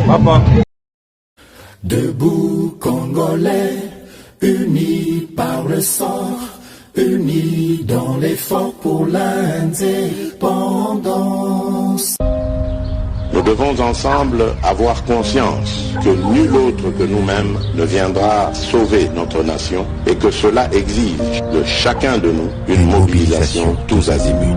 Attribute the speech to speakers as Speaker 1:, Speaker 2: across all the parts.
Speaker 1: Papa.
Speaker 2: Debout Congolais, unis par le sang, unis dans l'effort pour l'indépendance.
Speaker 3: Nous devons ensemble avoir conscience que nul autre que nous-mêmes ne viendra sauver notre nation et que cela exige de chacun de nous une mobilisation tous azimuts.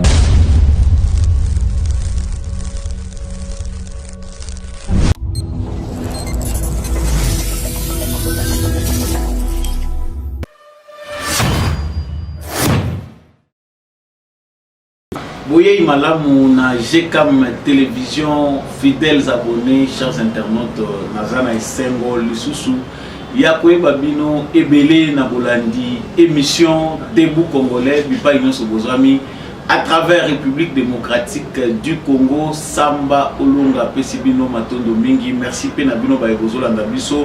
Speaker 4: Boye Malamu na GCAM télévision, fidèles abonnés, chers internautes, Nazana et Sengo, Lisusu, Yakwe Babino, Ebele Nabolandi, émission Debout Congolais, Bipa Union Sobozami, à travers République démocratique du Congo, Samba Olonga, Pesibino Matondo Mingi, merci Penabino Baegozo Landabiso,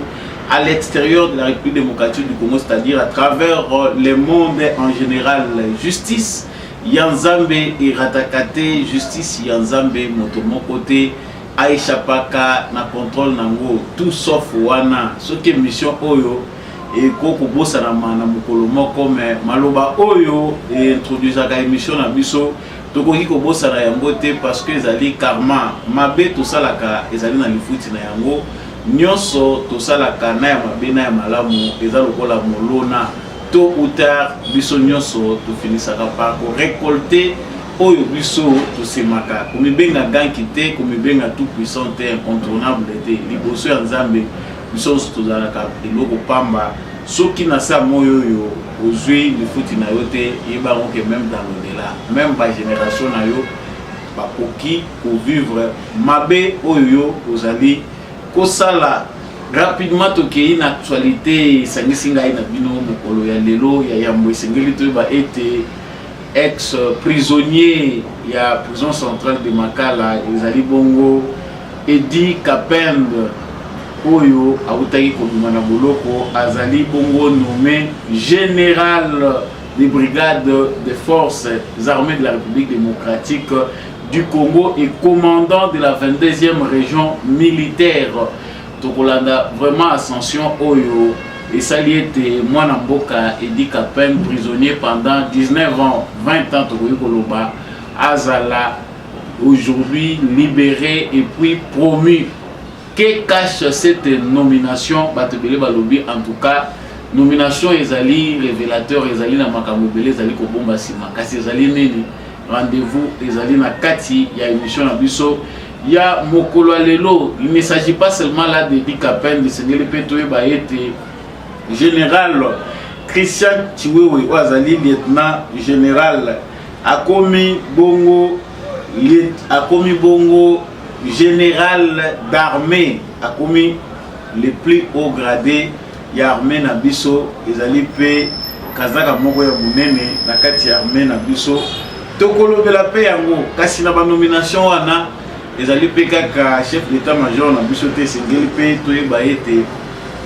Speaker 4: à l'extérieur de la République démocratique du Congo, c'est-à-dire à travers le monde en général, justice. Yanzambe et Ratakate, justice Yanzambe, motomo côté, Aïcha Paka, na contrôle nango, tout sauf wana, ce qui est mission Oyo, et Koko Bossanama, na Mukolomo comme Maloba Oyo, et introduisa la émission na biso, Tokoki Kobossana Yangote, parce que Zali Karma, Mabe, tout ça la ka, Ezali na lifuti na Yango, Nyonso, tout ça la ka, na Yamabe, na Yamalamu, Ezalokola Molona. Tôt ou tard, biso nyonso to finisaka par récolter oyo biso to semaka komi benga gankite komi benga tout puissant et incontournable te liboso ya Nzambe biso to zalaka eloko pamba soki na sa moyo yo ozwi lifuti na yo te yeba que même dans l'au-delà même ba génération na yo ba koki ko vivre mabe oyo ozali kosala. Rapidement, toki une actualité, sangisinga ina bino mokolo ya lelo ya yambo esengeli to ba été ex-prisonnier ya prison centrale de Makala ezali bongo Edi Kapende oyo awutaki kobima na boloko azali bongo nommé général des brigades des forces armées de la République démocratique du Congo et commandant de la 22e région militaire. Tokolanda vraiment ascension oyo et ça y était moi na mboka Edi Kapende prisonnier pendant 19 ans 20 ans tokoyi koloba azala aujourd'hui libéré et puis promu. Que cache cette nomination batebele balobi en tout cas nomination ezali révélateur ezali na makambo bele ezali ko bomba sima kasi ezali nini rendez-vous ezali na kati ya émission na biso. Il y a Mokolo Lelo, il ne s'agit pas seulement là de Edi Kapende, de Sengeli Petoye Baete, général Christian Chiwewe Ouazali, lieutenant général, Akomi Bongo, général d'armée, Akomi le plus haut gradé, Yarmé Nabiso, Ezali Pe, Kazaka Moko ya Bunene, Nakati Yarmé Nabiso, Tokolo de la paix yango, kasi na ba nomination wana. Ezali pekaka chef d'état-major na bisote sengeli pe toyeba ete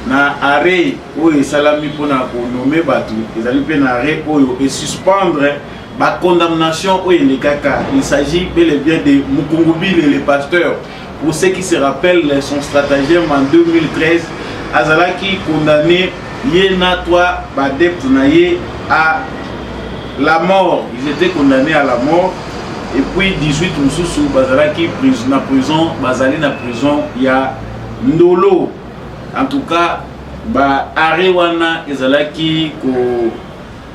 Speaker 4: na arrêt oyo esalami mpona konome bato ezali pe na arrêt oyo et suspendre ba condamnation oyo elekaka. Il s'agit bel et bien de Mukungubile le pasteur. Pour ceux qui se rappellent son stratagème en 2013 azalaki condamné yena toi badepte na ye à la mort. Ils étaient condamnés à la mort. Et puis 18 Moussoussou, Bazalaki na prison, Bazali na prison, il y a Ndolo. En tout cas, Arewana, Ezalaki, ko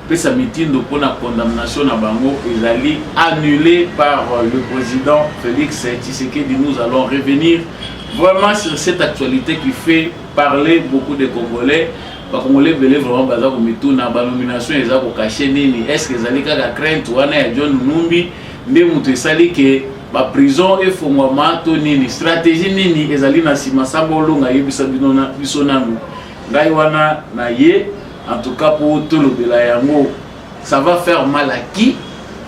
Speaker 4: pesa meeting pour la condamnation à Bango, Ezali annulé par le président Félix Tshisekedi. Nous allons revenir vraiment sur cette actualité qui fait parler beaucoup de Congolais. Les Congolais veulent vraiment baza ko mituna ba nomination ezako cacher nini. Est-ce que Ezali ka crainte wana ya John Numbi? Nde mutu esali ke ba prison efongwama to nini stratégie nini ezali na sima Samba Olonga yebisa bino na biso nanu ngai wana na ye en tout cas pour tolobela yango ça va faire mal à qui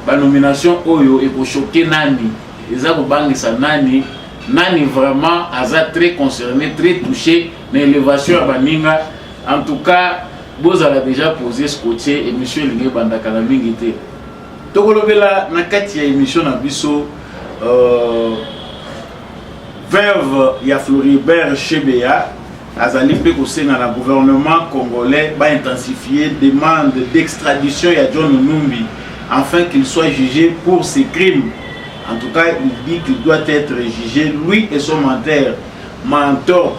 Speaker 4: ba nomination oyo e ko choquer nani eza ko bangisa nani vraiment aza très concerné très touché na élévation ya baninga en tout cas bozala déjà posé ce côté et monsieur Lingue Bandaka na mingi te tokolobela na kati ya émission na biso veuve ya Floribert Chebeya azali pe kosenga na gouvernement congolais ba intensifier demande d'extradition ya John Numbi afin qu'il soit jugé pour ses crimes. En tout cas, il dit qu'il doit être jugé, lui et son mentor,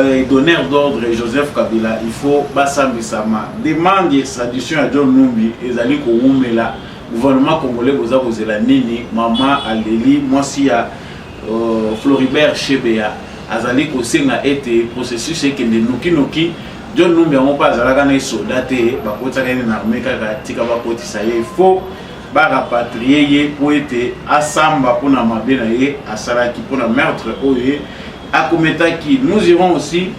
Speaker 4: et donneur d'ordre Joseph Kabila. Il faut Bassam Bissama. Demande d'extradition à John Numbi et Zali Koumela. Gouvernement congolais, vous avez la Nini, Maman Aleli, moi si à Floribert Chebeya. Azali Kosenga été processus et que de Noki. John Numbi n'a pas à soldat, une armée qui a il faut rapatrier pour être Assamba pour na mabenaye, à Salaki pour na meurtre oye, à Kometaki. Nous irons aussi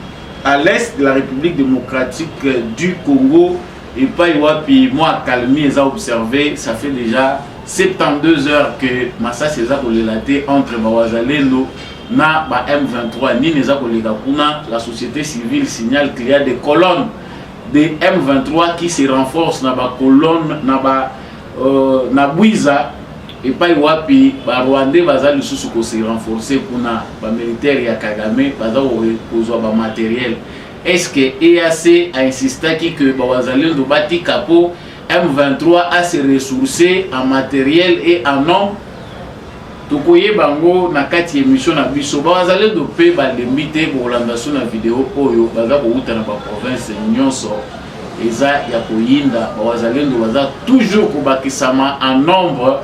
Speaker 4: à l'est de la République démocratique du Congo et pas Iwapi. Moi, Kalmi, les a observé, ça fait déjà 72 heures que Massa César relaté entre Bawazalendo na ba M23 ni neza kolega kuna. La société civile signale qu'il y a des colonnes de M23 qui se renforcent na ba colonne na ba na Bwiza et pas Iwapi ba Rwandais baza lisusu ko se renforcer kuna ba militaire ya Kagame baza kozwa ba matériel. Est-ce que EAC a insisté que Bawazalendo bati capo M23 a se ressourcer en matériel et en homme? Tokoye bango na kati émission na biso Bawazalendo pe ba limité pour l'andation na vidéo oyo baza ko uta na ba province nyonso eza ya koyinda. Bawazalendo baza toujours ko bakisama en nombre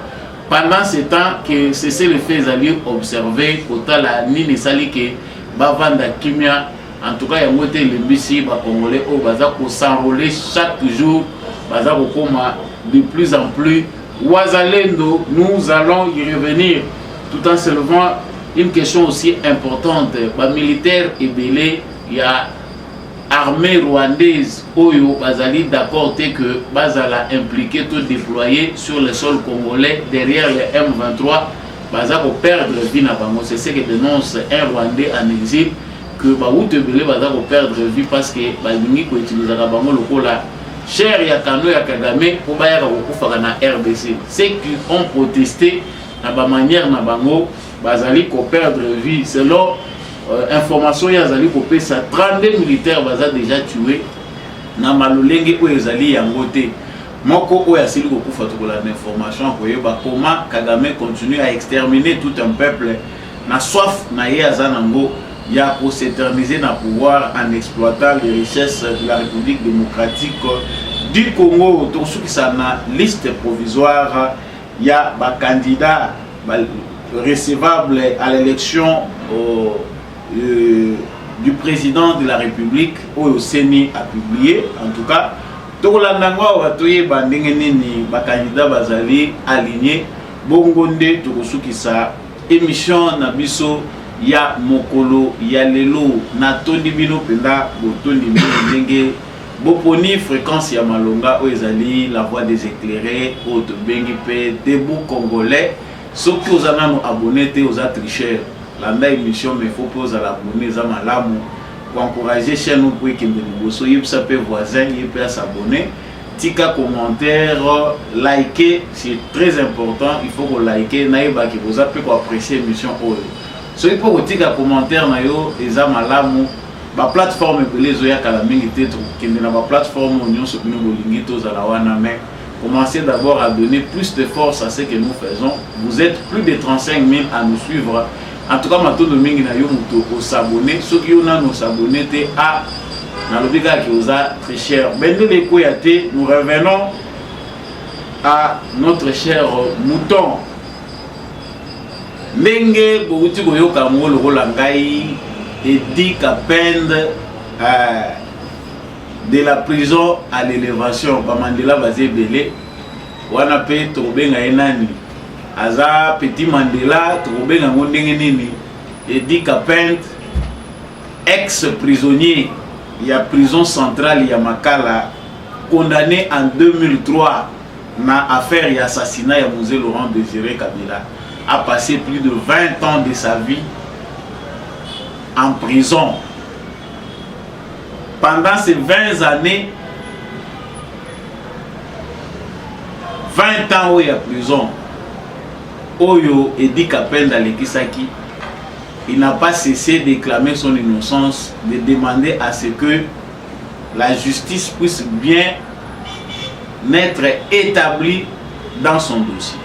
Speaker 4: pendant ce temps que c'est le fait alliés observer kotala nini sali ke bavanda kimia. En tout cas ya moté le bisi ba congolais o baza ko s'enrôler chaque jour baza ko koma de plus en plus Wazalendo. Nous allons y revenir tout en se levant une question aussi importante. Les militaires et belé, il y a armée rwandaise Oyo Bazali d'accord que Bazala impliqué tout déployé sur le sol congolais derrière les M23 Baza pour perdre vie na bango. C'est ce que dénonce un Rwandais en exil que Baoute belé Baza pour perdre vie parce que Balingi ko utiliser bango lokola cher ya kano ya Kagame pour baya ko na RDC. Ceux qui ont protesté na ba manière na bango bazali ko perdre vie selon information ya zali ko pesa 32 militaires baza déjà tués na malolenge ko ezali yango te moko o ya sili ko kufa to la information ko yeba comment Kagame continue à exterminer tout un peuple na soif na ye azanango ya pour s'éterniser dans le pouvoir en exploitant les richesses de la République démocratique du Congo. Tout ce qui s'en a liste provisoire, il y a des candidats recevables à l'élection du président de la République au CENI a publié. En tout cas, tout le monde a candidat bazali aligné. Bongonde tout ce qui s'a émission nabiso ya mokolo ya lelo na tondi bino penda botondi ndenge boponi fréquence ya malonga o ezali la voix des éclairés o to bengi pe debout congolais soki ozana no abonné te oza tricher landa émission mais faut poser la abonné za malamu pour encourager chaîne pour ekende liboso yebisa pe voisin yepé s'abonner tika commentaire liker c'est très important il faut que liker na yeba ki vous appelez pour apprécier émission oyo. So il faut que un commentaire na yo eza malamu ba plateforme belé zoya kala mingi teto kende na ba plateforme union so bino bolingi to za la wana mais commencez d'abord à donner plus de force à ce que nous faisons. Vous êtes plus de 35 000 à nous suivre. En tout cas matondo mingi na yo muto au s'abonner ceux qui ont nous s'abonner te à na lobika qui osa très cher bendele koyate. Nous revenons à notre cher mouton ndenge bouti koyoka ngolo kolangai Edi Kapende de la prison à l'élévation Mandela basé belé wana pe tobenga enani aza petit Mandela tobenga ndenge nini Edi Kapende ex prisonnier ya prison centrale ya Makala condamné en 2003 na affaire ya assassinat ya Mosé Laurent Désiré Kabila a passé plus de 20 ans de sa vie en prison. Pendant ces 20 années, 20 ans où il y a prison, Oyo Edi Kapenda Lekisaki, il n'a pas cessé d'éclamer son innocence, de demander à ce que la justice puisse bien être établie dans son dossier.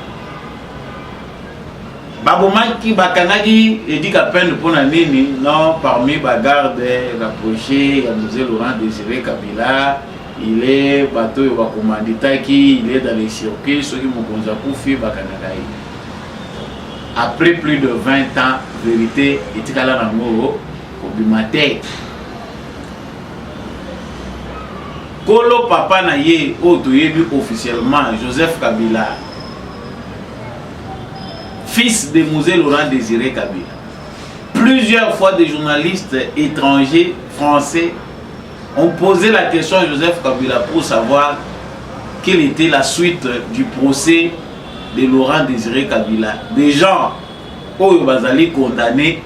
Speaker 4: Babomaki Bakanagi Edi Kapenda pour nini non parmi les gardes rapprochés, il y a Laurent Désiré Kabila. Il est bateau de commanditaki, il est dans les circuits, ceux qui m'ont fait Bakanagaï. Après plus de 20 ans, vérité, et tikala nango au bimaté. Kolo papa na ye otoyebi officiellement Joseph Kabila, fils de Mosé Laurent Désiré Kabila. Plusieurs fois des journalistes étrangers, français, on posait la question à Joseph Kabila pour savoir quelle était la suite du procès de Laurent Désiré Kabila. Des gens qui bazali condamnés,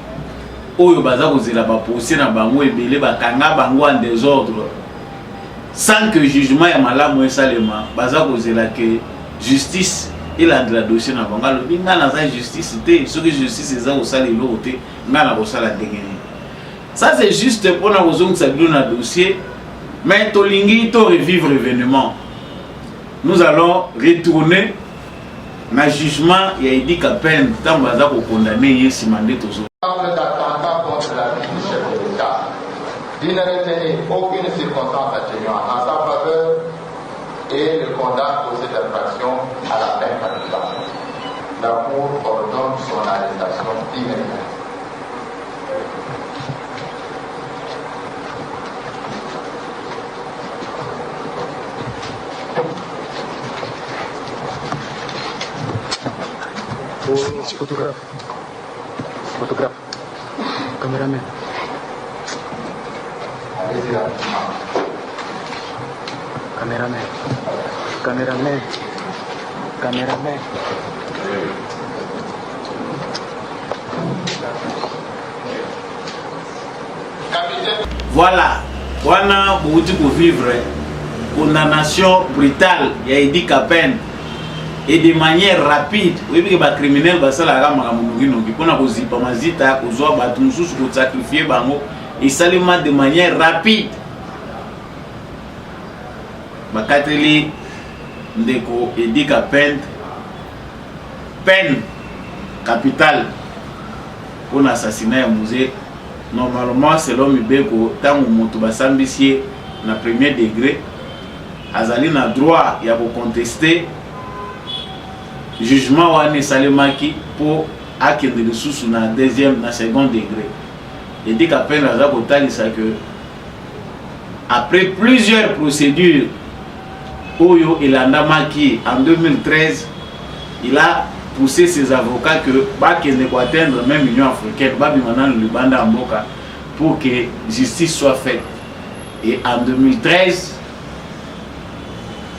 Speaker 4: qui bazali procès na bango ebele bakanga bango en désordre sans que jugement ya malamu esalema, bazali que justice il a de la dossier na bango lobi nga na za justice te, ce que justice eza osala elo te, nga na kosala ndenge. Ça c'est juste pour nous un dossier, mais tolingi to revivre l'événement. Nous allons retourner dans le jugement et Edi Kapenda tant baza ko condamner yesi mandé tozo.
Speaker 1: D'attentat contre la vie du chef de l'État. Il ne retenait aucune circonstance atténuante en sa faveur et le condamne pour cette infraction à la peine capitale. La Cour ordonne son arrestation immédiate.
Speaker 5: Photographe. Photographe. Caméraman. Caméraman. Caméraman. Caméraman.
Speaker 4: Voilà. Wana bouti pour vivre condamnation brutale ya Edi Kapenda. Et de manière rapide, oui, les criminels vont se la ramener à mon guinon. Qui connaît aussi pas mazita, aux autres battus sous pour sacrifier bango et seulement de manière rapide. Bakateli ndeko Edi Kapenda peine capitale pour l'assassinat de Mosé. Normalement, selon Mibeko, tant que moto basambisier na premier degré, azali na droit ya ko contester jugement wane salemaki pour akende de sous na deuxième na second degré. Edi Kapenda za kotalisa que après plusieurs procédures oyo elandamaki en 2013, il a poussé ses avocats que bakende ko atteindre même l'Union africaine babimana le Libanda Mboka pour que justice soit faite. Et en 2013,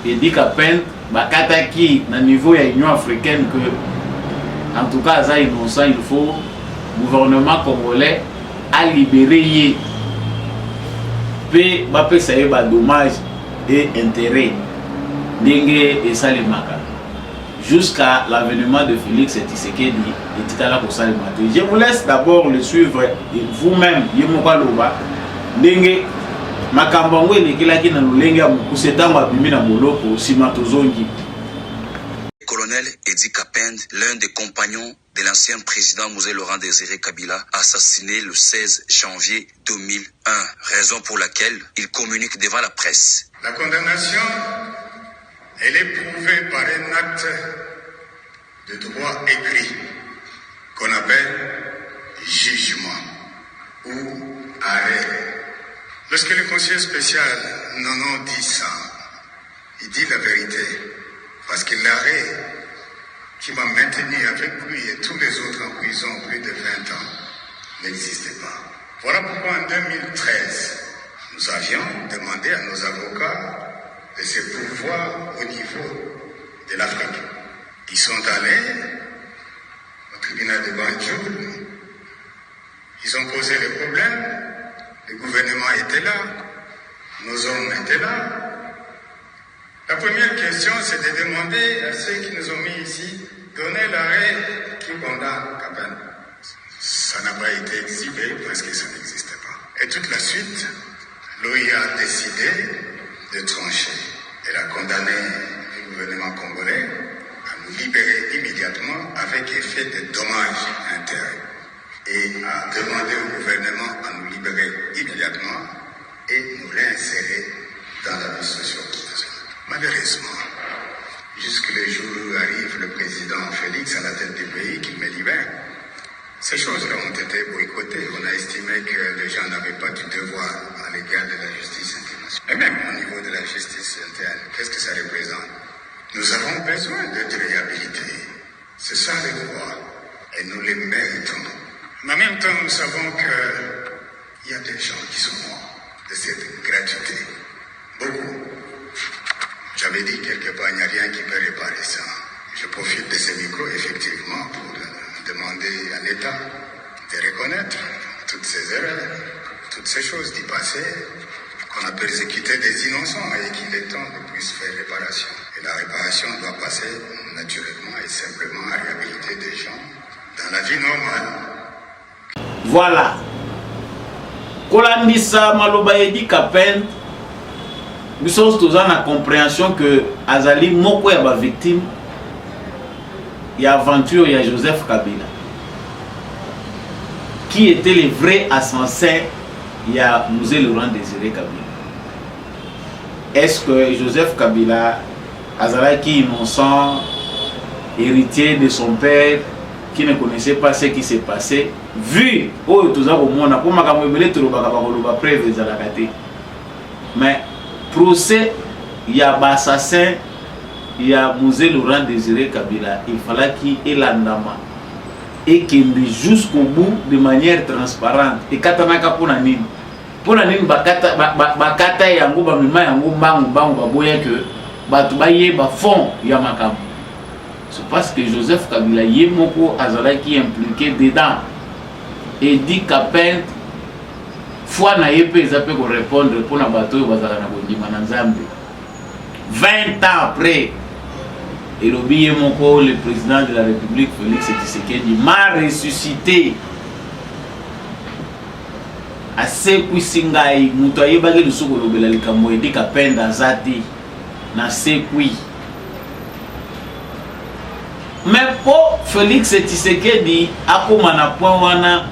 Speaker 4: Edi Kapenda bakataki na niveau ya Union africaine que en tout cas ça innocent, il faut gouvernement congolais à libérer pe ba pesa ye ba dommage et intérêt ndenge et salimaka jusqu'à l'avènement de Félix Tshisekedi et Tikala ko salimate. Je vous laisse d'abord le suivre vous-même yemoka loba ndenge makambo ngo elekelaki na lolenge ya mokuse ntango abimi na boloko nsima tozongi.
Speaker 6: Colonel Edi Kapenda, l'un des compagnons de l'ancien président Mosé Laurent Désiré Kabila, assassiné le 16 janvier 2001, raison pour laquelle il communique devant la presse.
Speaker 7: La condamnation, elle est prouvée par un acte de droit écrit qu'on appelle jugement ou arrêt. Lorsque le conseiller spécial Nono dit ça, il dit la vérité. Parce que l'arrêt qui m'a maintenu avec lui et tous les autres en prison plus de 20 ans n'existait pas. Voilà pourquoi en 2013, nous avions demandé à nos avocats de se pourvoir au niveau de l'Afrique. Ils sont allés au tribunal de Banjul, ils ont posé les problèmes, le gouvernement était là, nos hommes étaient là. La première question, c'est de demander à ceux qui nous ont mis ici, donner l'arrêt qui condamne Capen. Ça n'a pas été exhibé parce que ça n'existait pas. Et toute la suite, l'OIA a décidé de trancher. Elle a condamné le gouvernement congolais à nous libérer immédiatement avec effet de dommages intérêts. Et a demandé au gouvernement à nous libérer immédiatement et nous réinsérer dans la vie socio-culturelle. Malheureusement, jusque le jour où arrive le président Félix à la tête du pays qui me libère, ces choses-là ont été boycottées. On a estimé que les gens n'avaient pas du devoir à l'égard de la justice internationale. Et même au niveau de la justice interne, qu'est-ce que ça représente? Nous avons besoin d'être réhabilités. C'est ça le droit. Et nous les méritons. Mais en même temps, nous savons qu'il y a des gens qui sont morts de cette gratuité. Beaucoup. J'avais dit quelque part, il n'y a rien qui peut réparer ça. Je profite de ce micro, effectivement, pour demander à l'État de reconnaître toutes ces erreurs, toutes ces choses du passé, qu'on a persécuté des innocents et qu'il est temps de plus faire réparation. Et la réparation doit passer naturellement et simplement à réhabiliter des gens dans la vie normale.
Speaker 4: Voilà. Kolandisa maloba edi Capen, nous sommes tous en la compréhension que Azali moko ya ba victime ya aventure ya Joseph Kabila, qui était le vrai assassin ya Musée Laurent Désiré Kabila. Est-ce que Joseph Kabila Azalaki innocent, héritier de son père, qui ne connaissait pas ce qui s'est passé, vu au toza au monde pour ma camobile tout le preuve de la kate. Mais procès il y a assassin, il y a Musée Laurent Désiré Kabila, il fallait qu'il ait l'andama et qu'il jusqu'au bout de manière transparente. Et katanaka pour nini bakata yango ba mima yango bangu baboya que batu baye ba fond ya makam. C'est parce que Joseph Kabila Yemoko Azalaki impliqué dedans. Et dit Capen, foi na yepe zape ko répondre pour na bateau bazala na bondima na Nzambe. 20 ans après, et Lobi Yemoko, le président de la République Félix Tshisekedi, m'a ressuscité. Assez kuisingai muto ayebaki lisuko lobela likambo edi Capen dazati na sekui. Mais pour Félix Tshisekedi, à point wana,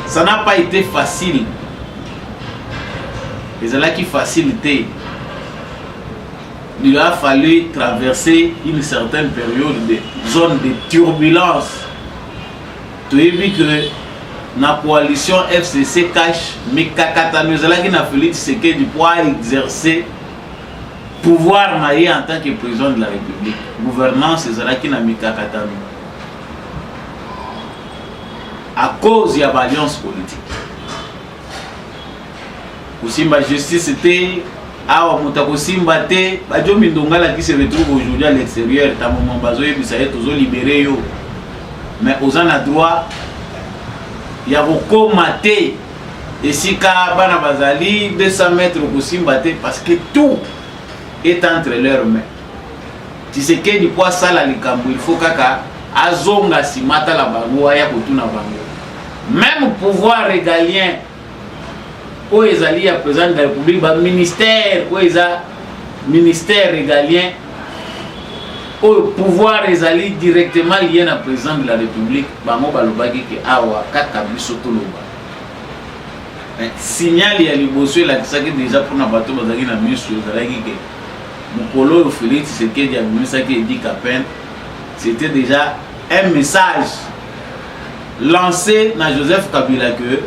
Speaker 4: ça n'a pas été facile. Et c'est là qui facilité. Il a fallu traverser une certaine période de zone de turbulence. Tu as vu que la coalition FCC cache, mais qui n'a Félix Tshisekedi pour exercer pouvoir maillé en tant que président de la République. Gouvernance, c'est ça qui n'a mis Kakatami. À cause de l'alliance politique. Aussi, ma justice c'était Awa Moutako Simbate, Badjo Mindongala qui se retrouve aujourd'hui à l'extérieur, Tamon Bazoé, Bissaye, toujours libéré. Mais aux en a droit, il y a beaucoup maté. Et si Kabana Bazali, 200 mètres au Simbate, parce que tout est entre leurs mains. Tu sais que du poids ça la likambo, il faut kaka azonga si mata la bango ya kutuna bango. Même pouvoir régalien au ezali à président de la République, ba ministère au eza ministère régalien au pouvoir ezali directement lié à président de la République, bango balobaki ke awa kaka biso toloba. Signal ya liboso la kisaki déjà pour na bato bazaki na miso ezalaki ke Mukolo Félix Tshisekedi a mis ça qui dit Capen, c'était déjà un message lancé à Joseph Kabila que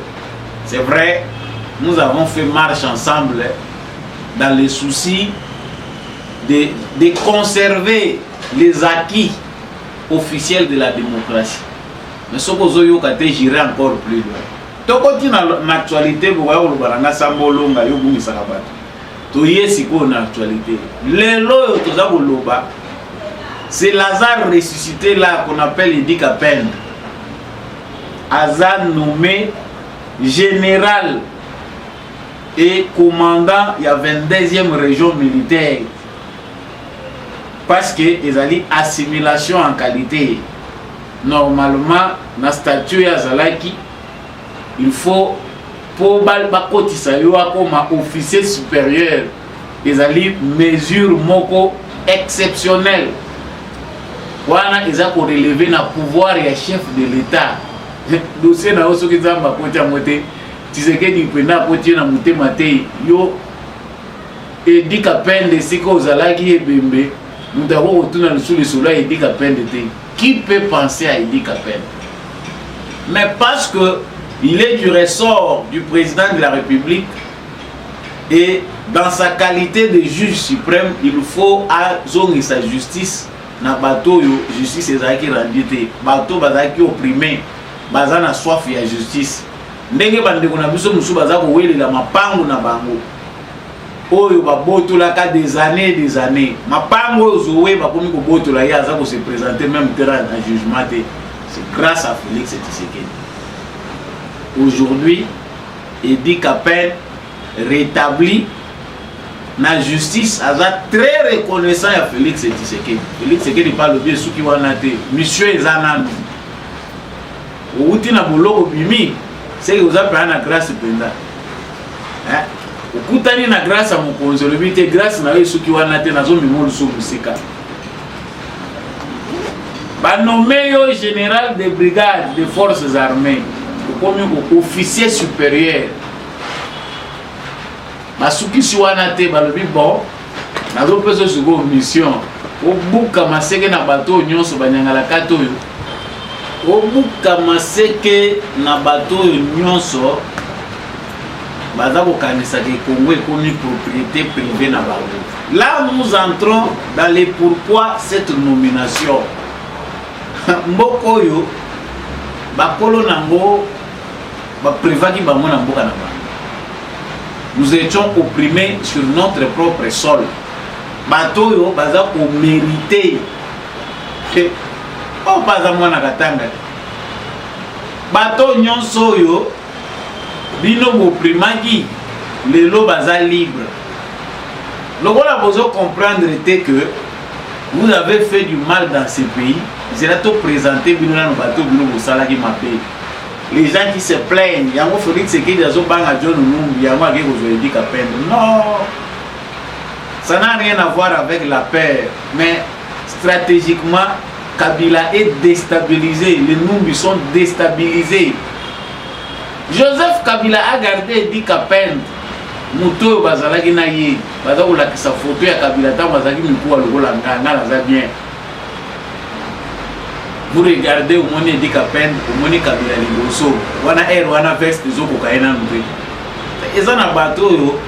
Speaker 4: c'est vrai, nous avons fait marche ensemble dans les soucis de conserver les acquis officiels de la démocratie. Mais ce que vous avez j'irai encore plus loin. Tout continue dans l'actualité, vous voyez, vous avez Sambolonga, vous avez Sakabat. Tout y est si qu'on a l'actualité. Les lois, c'est Lazare ressuscité là qu'on appelle Idi Capen. Hazard nommé général et commandant, il y a 22e région militaire. parce que ezali assimilation en qualité. Normalement na statut ya zalaki il faut pour bakotisa yo akoma officier supérieur ezali mesure moko exceptionnelle wana eza ko relever na pouvoir ya chef de l'état. Dossier na oso kizamba kocha mote Tshisekedi penda kocha na mutema te yo Edi Kapende siko zalaki ebembe mutako kotuna sous le soleil Edi Kapende te. Qui peut penser à Edi Kapende? Mais parce que il est du ressort du président de la République et dans sa qualité de juge suprême, il faut azongi sa justice na bateau yo justice ezaki rendite bateau bazaki opprimé bazana soif ya justice ndenge bandeko na biso musu bazako welela mapango na bango oyo babotolaka des années mapango oyo zowe bakomi kobotola ye aza ko se présenter même terrain en jugement. C'est grâce à Félix Tshisekedi. Aujourd'hui, Edi Kapende rétabli la justice, aza très reconnaissant à Félix Tshisekedi. Félix Tshisekedi parle bien ce qui va naître. Monsieur Ezanan, outi na boloko bimi, c'est que vous avez pris la grâce penda. Hein? Okutani na grâce à mon consolabilité, grâce na ce qui va naître na zone mimolo so musika. Ba nommé yo général de brigade des forces armées. Comme officier supérieur basuki siwana te balobi bon nazo peso suko mission obuka maseke na bato nyonso banyangala kato yo obuka maseke na bato nyonso baza ko kanisa ke Congo ekomi propriété privée na bango. Là nous entrons dans les pourquoi cette nomination. Mboko yo bakolo nango prévaki bango na mboka na bango. Nous étions opprimés sur notre propre sol. Bato yo baza ko mériter. Oh baza mwana katanga. Bato nyonso yo bino opprimaki lelo baza libre. Lokola bozo comprendre que vous avez fait du mal dans ce pays. C'est là tout présenté bino na bato bino bosala ki mapé. Les gens qui se plaignent, yango Félix Tshisekedi azo banga John Numbi, yango ake ko Edi Kapende. Non, ça n'a rien à voir avec la paix, mais stratégiquement, Kabila est déstabilisé, les Numbi sont déstabilisés. Joseph Kabila a gardé Edi Kapende, muto bazalaki na ye, bazako la sa photo ya Kabila ta bazaki mikuwa lokola nganga za bien. Vous regardez au monde Edi Kapende, au monde Kabila liboso, wana wana veste zoko kaena mbe. Ils ont un bateau,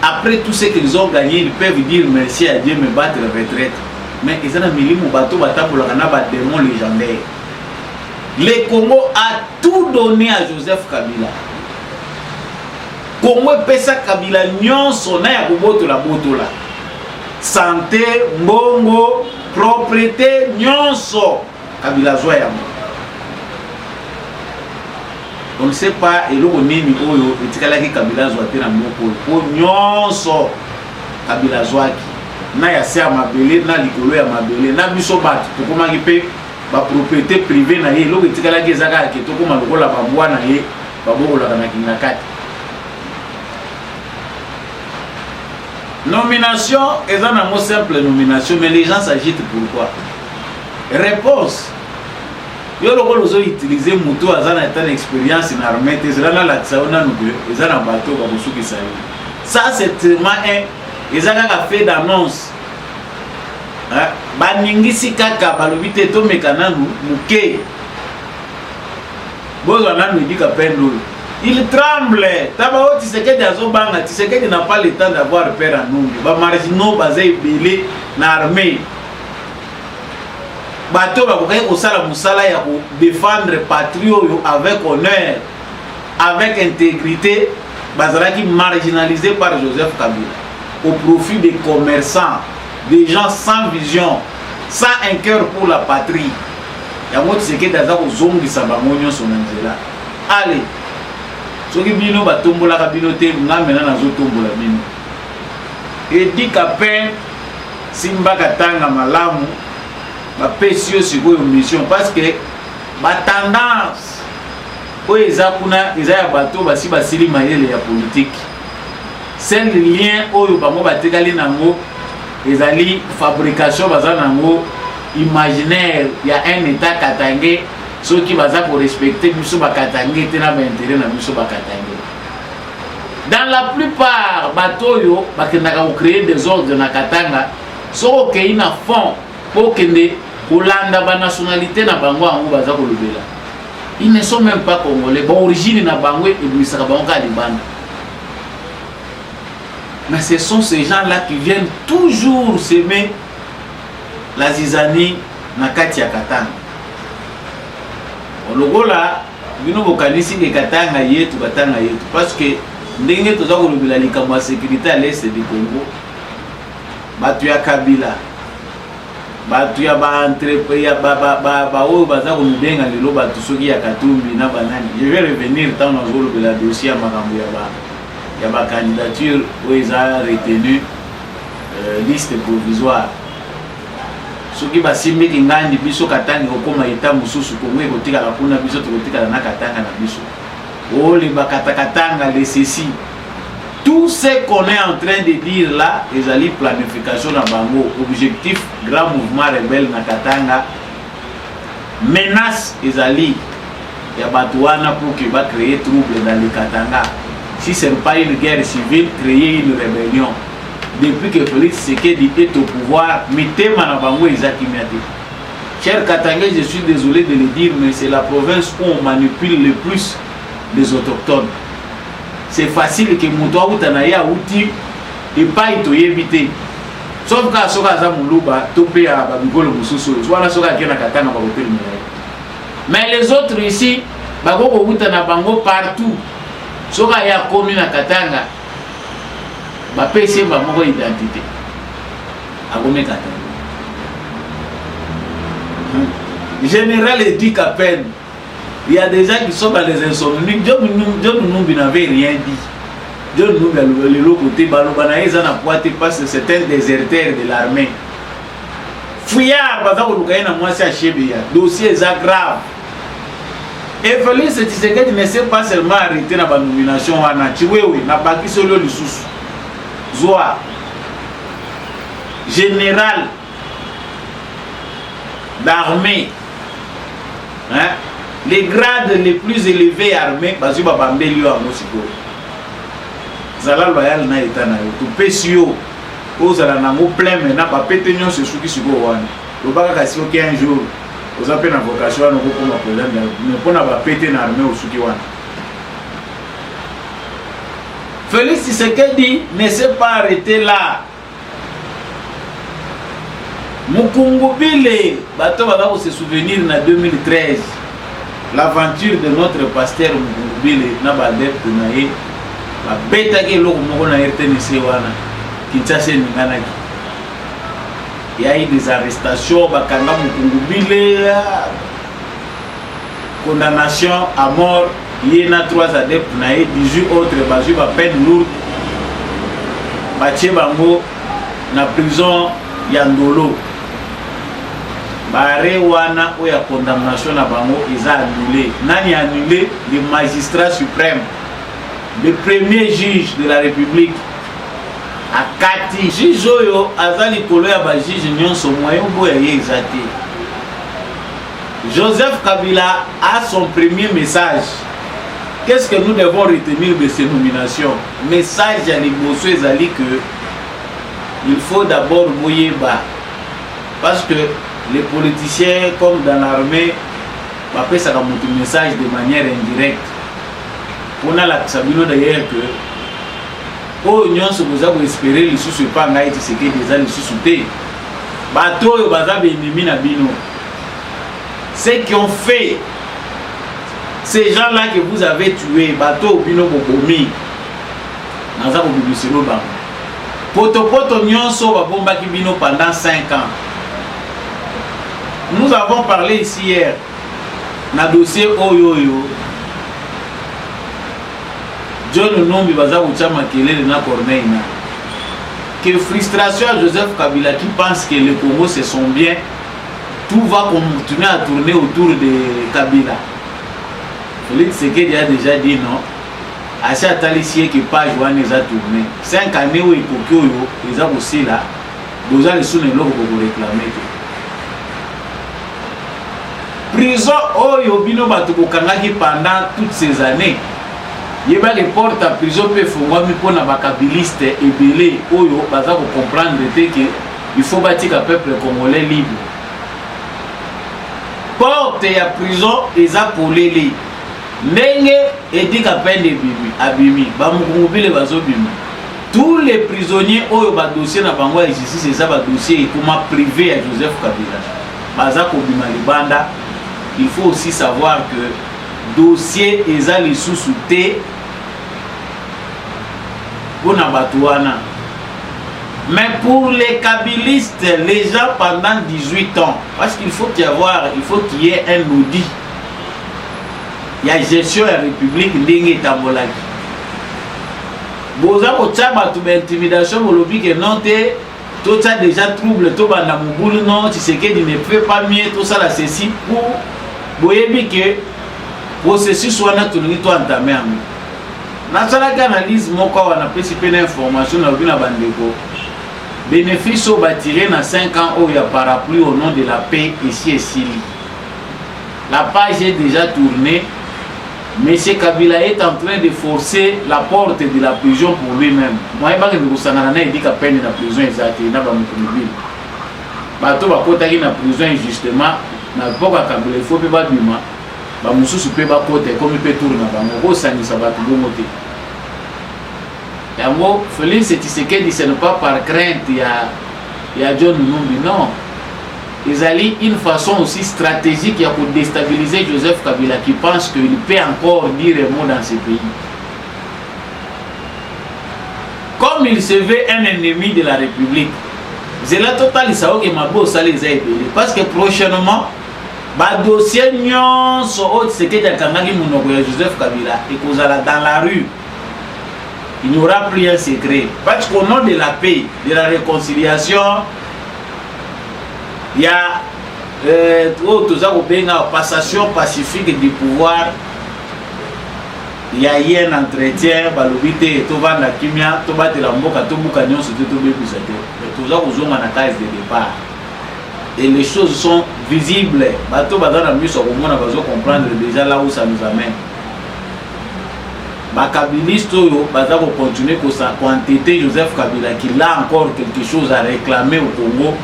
Speaker 4: après tout ce qu'ils ont gagné, ils peuvent dire merci à Dieu, me battre la retraite. Mais ils ont un million de bateaux, bateau ba démon légendaire. Le Congo a tout donné à Joseph Kabila. Congo pesa Kabila nyonso na ya kobotola botola. Santé, mbongo, propriété nyonso. Kabila Zoyama. On ne sait pas, et l'on nini oyo, et tikalaki Kabila Zoyate na moko, o nyonso Kabila Zoyaki. Na ya se amabele, na likolo ya mabele, na biso batu, toko mangipe, ba propriété privée na ye, l'on et tikalaki ezaka ake, toko maloko la bambwa na ye, baboko la kanaki. Nomination, est un mot simple nomination, mais les gens s'agitent pourquoi? Réponse. Yo loko lozo utiliser moto azana état expérience en armée te zana la tsaona nube ezana bateau ba musuki sayo. Ça c'est tellement un ezaka ka fait d'annonce. Hein? Ba ningisi kaka balobi te to mekana muke. Bozo nanu Edi Kapende. Il tremble. Taba o Tshisekedi azobanga, Tshisekedi n'a pas le temps d'avoir peur en nous. Ba marginaux bazé belé na armée. Bateau bakokai kosala musala ya ko défendre patrio avec honneur, avec intégrité, bazalaki marginalisé par Joseph Kabila au profit des commerçants, des gens sans vision, sans un cœur pour la patrie. Yango Tshisekedi aza kozongisa bango nyonso na nzela. Allez, soki bino batombola ka bino te ngamena nazo tombola bino. Edi Kapende simba katanga malamu ba pesio sikoyo mission parce que ba tendance oyo eza kuna eza ya bato basi basili mayele ya politique. Seul lien oyo bango batekali nango ezali fabrication baza nango imaginaire ya un état katangé soki baza ko respecter biso bakatangé te na ba intérêt na biso bakatangé. Dans la plupart bato yo bakendaka ko créer des ordres na Katanga soko kei na fond po kende kolanda ba nationalité na bango ango baza ko lobela. Ils ne sont même pas congolais. Bon, origine na bango et bisaka bango ka libanda. Mais ce sont ces gens-là qui viennent toujours semer la zizanie na kati ya Katanga. Ologola bino bokanisi ke Katanga yetu Katanga yetu parce que ndenge toza ko lobela likambo ya sécurité à l'est du Congo. Batu ya Kabila batu ya ba entrepreneur ya ba oyo baza ko mubenga lelo batu soki ya Katumbi na banani. Je vais revenir tant na zolo de la dossier makambo ya ba candidature où ils ont retenu liste provisoire. Soki basimbi ngandi biso Katanga okoma eta mususu Kongo ekotika la kuna biso tokotika na Katanga na biso. Oh les Katanga les ceci. Tout ce qu'on est en train de dire là, les alliés planification na bango, objectif grand mouvement rebelle na Katanga, menace les alliés ya batouana pour qu'il va créer trouble dans le Katanga. Si ce n'est pas une guerre civile, créer une rébellion. Depuis que Félix Tshisekedi est au pouvoir, mettez na bango Isaac Miate. Chers Katangais, je suis désolé de le dire, mais c'est la province où on manipule le plus les autochtones. C'est facile que Moutoua Outanaïa outi et pas y éviter. Sauf qu'à Soka Zamoulouba, topé à Babigolo Moussoussou, soit la Soka Kena Katana Bagotel. Mais les autres ici, Bagogo Outana Bango partout. Soka ya commune à Katanga, Bapé Bamoko identité. Agome Katanga. Général éduque à peine. Il y a des gens qui sont dans les insomnies. Dieu nous n'avait rien dit. Dieu nous le côté Balobanaïs en a pointé parce que c'est un déserteur de l'armée. Fouillard, parce que moi c'est à Chébia. Dossier est grave. Et Félix Tshisekedi ne s'est pas seulement arrêté dans la nomination. Il n'a pas qui solo le sous. Zoa. Général d'armée. Hein? Les grades les plus élevés armés, Bazu Babambelio à Mosiko. Zala loyal na etana yo. Tu pesio. Ozala na mo plein maintenant ba pétenyon ce souki siko wana. Le baka kasi oki un jour. Oza pe na vocation na ko koma problème mais pona ba péter na armée au souki wana. Félix Tshisekedi ne s'est pas arrêté là. Mukungubile, bato bala se souvenir na 2013. L'aventure de notre pasteur Mukungubile na badepte na ye ba beta ke loko moko na RTNC wana Kinshasa ninganaki. Il y a eu des arrestations bakanga Mukungubile, condamnation à mort. Il y a 3 adeptes na ye 18 autres bazu ba peine lourde. Batie bango na prison ya Ndolo. Baré wana ou ya condamnation na bango ils a annulé. Nani annulé? Le magistrat suprême, le premier juge de la République à Kati. Juge oyo azali kolo ya ba juge nyonso moyen boya ye exaté. Joseph Kabila a son premier message. Qu'est-ce que nous devons retenir de ces nominations? Message à l'Igbosso ezali que il faut d'abord boyeba parce que les politiciens, comme dans l'armée, après ça monte un message de manière indirecte. On a la Sabino d'ailleurs que oh nous sommes espérer les sous pas ngaï c'est que des années sous-souté. Bateau et baza ennemi na bino. Ceux qui ont fait ces gens-là que vous avez tués, bateau bino bobomi. Naza ko bibiselo ba. Poto nyonso ba bomba ki bino pendant 5 ans. Nous avons parlé ici hier na dossier Oyoyo. John Nombi baza kuchama kelele na Corneille na. que frustration à Joseph Kabila qui pense que le Congo c'est son bien, tout va continuer à tourner autour de Kabila. Félix Tshisekedi a déjà dit non. À chaque talisier qui pas joué les a tourné. 5 années où il faut ils ont aussi là. Vous allez sous les locaux pour réclamer. Prison Oyo Bino Batubokangaki pendant toutes ces années. Il y a des portes à prison peut faire pour les kabilistes et belé Oyo baza pour comprendre que il faut bâtir un peuple congolais libre. Porte à prison et ça pour les lits. Nenge et dit qu'à peine de bibi abimi bamukungubile bazobima. Tous les prisonniers Oyo ba dossier na bango ici c'est ça ba dossier comment privé à Joseph Kabila. Baza ko bima libanda. Il faut aussi savoir que dossier ezali sous-souté pour Nabatouana. Mais pour les kabilistes, les gens pendant 18 ans, parce qu'il faut qu'il y ait un audit. Il y a gestion de la République ndenge tambolaki. Boza kochaba tu intimidation bolobi que non te tout ça déjà trouble to banda mubulu non tu sais que il ne peut pas mieux tout ça là ceci pour boyebi que processus wana tulingi to entamé ami. Na sala analyse moko wana principe d'information na bina bandeko. Bénéfice au bâtiré dans 5 ans où il y a parapluie au nom de la paix ici et ici. La page est déjà tournée. M. Kabila est en train de forcer la porte de la prison pour lui-même. Moi, je ne sais pas si il y a peine dans la prison exacte. Il y a dans la prison justement. Il faut que les gens puissent côté comme il peut tourner. Félix Tshisekedi, ce n'est pas par crainte, il y a John Numbi, non. Ils allaient une façon aussi stratégique pour déstabiliser Joseph Kabila qui pense qu'il peut encore dire un mot dans ce pays. Comme il se veut un ennemi de la République, c'est la totale parce que prochainement, le dossier Joseph Kabila et dans la rue. Il n'y aura plus un secret. Parce qu'au nom de la paix, de la réconciliation, il y a une passation pacifique du pouvoir. Il y a eu un entretien, et les choses sont visibles. On va comprendre déjà là où ça nous amène. Les kabilistes vont continuer à entêter Joseph Kabila qui a encore quelque chose à réclamer au Congo.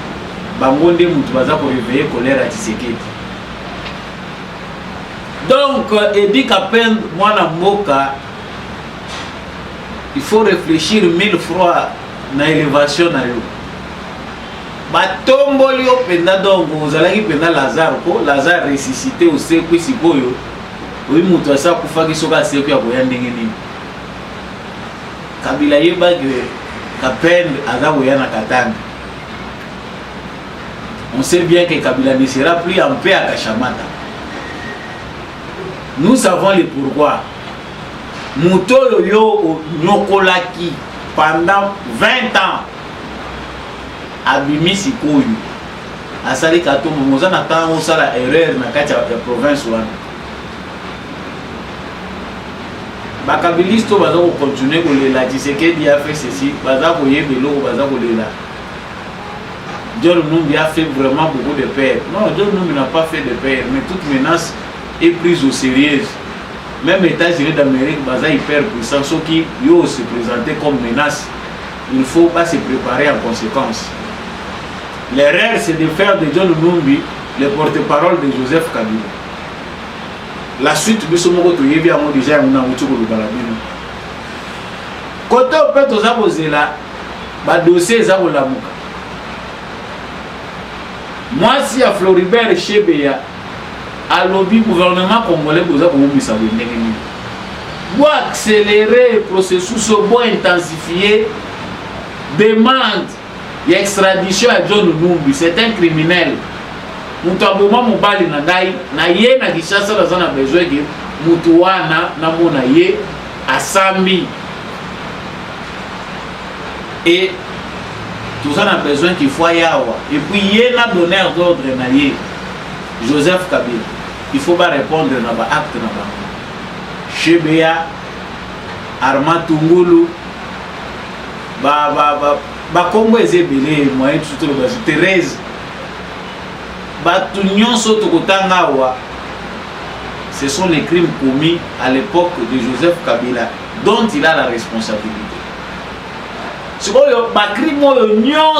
Speaker 4: Bangonde Moutou va réveiller colère à Tshisekedi. Donc, Edi Kapend, moi, Moka, il faut réfléchir 1000 fois à l'élévation. Batomboli au penda donc vous allez penda Lazare ressuscité au secours sikoyo. Oui, Moutou a ça pour faire qu'il soit assez bien pour y aller. Kabila yeba que Kapend a na Katanga. On sait bien que Kabila ne sera plus en paix à Kachamata. Nous savons le pourquoi. Mouto yo Nyokolaki pendant 20 ans abimi sikoyo. Asali Katombo moza na tango sala erreur na kati ya province wana. Bakabiliste baza ko continuer ko lela Tshisekedi a fait ceci, baza ko yebelo baza ko lela. John Numbi a fait vraiment beaucoup de paix. Non, John Numbi n'a pas fait de paix, mais toute menace est prise au sérieux. Même États-Unis d'Amérique, baza hyper puissant, ceux qui ont se présenté comme menace, il faut pas se préparer en conséquence. L'erreur, c'est de faire de John Numbi le porte-parole de Joseph Kabila. La suite de ce mot que tu as déjà un balabino. Côté au peuple aux abosela, ba dossier zabo lamuka. Moi si à Floribert Chebeya, à lobby gouvernement congolais vous avez mis ça pour accélérer le processus, pour intensifier demande l'extradition à John Numbi, c'est un criminel. Mutaboma mobali na ngai na ye na Kinshasa na besoin que mutuana na mona ye asambi et tout ça a besoin qu'il faut y avoir. Et puis il y a un donneur d'ordre, Joseph Kabila. Il faut pas répondre à l'acte. Chebea, Armand Tungulu, Congo Ezebele, moyen tout le Thérèse, Batunion Sotokotangawa. Ce sont les crimes commis à l'époque de Joseph Kabila, dont il a la responsabilité. Ce que les crimes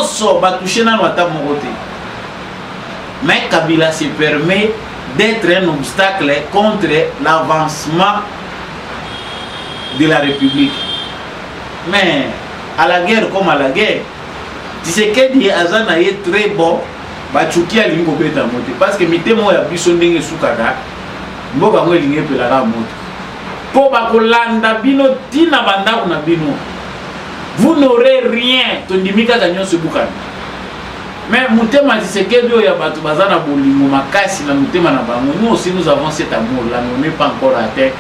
Speaker 4: sont touchés dans notre côté. Mais Kabila se permet d'être un obstacle contre l'avancement de la République. Mais à la guerre comme à la guerre, Tshisekedi Azana est très bon. Bachuki a l'ingo beta moté parce que mitemo ya biso ndenge sukaka mboka ngo linge pelaka moto po bakolanda bino tina bandako na bino. Vous n'aurez rien tondimika kanyo se bukana. Mais mutema Tshisekedi ya batu bazana bolingo makasi na mutema na bango. Nous aussi nous avons cet amour là, mais on n'est pas encore atteint.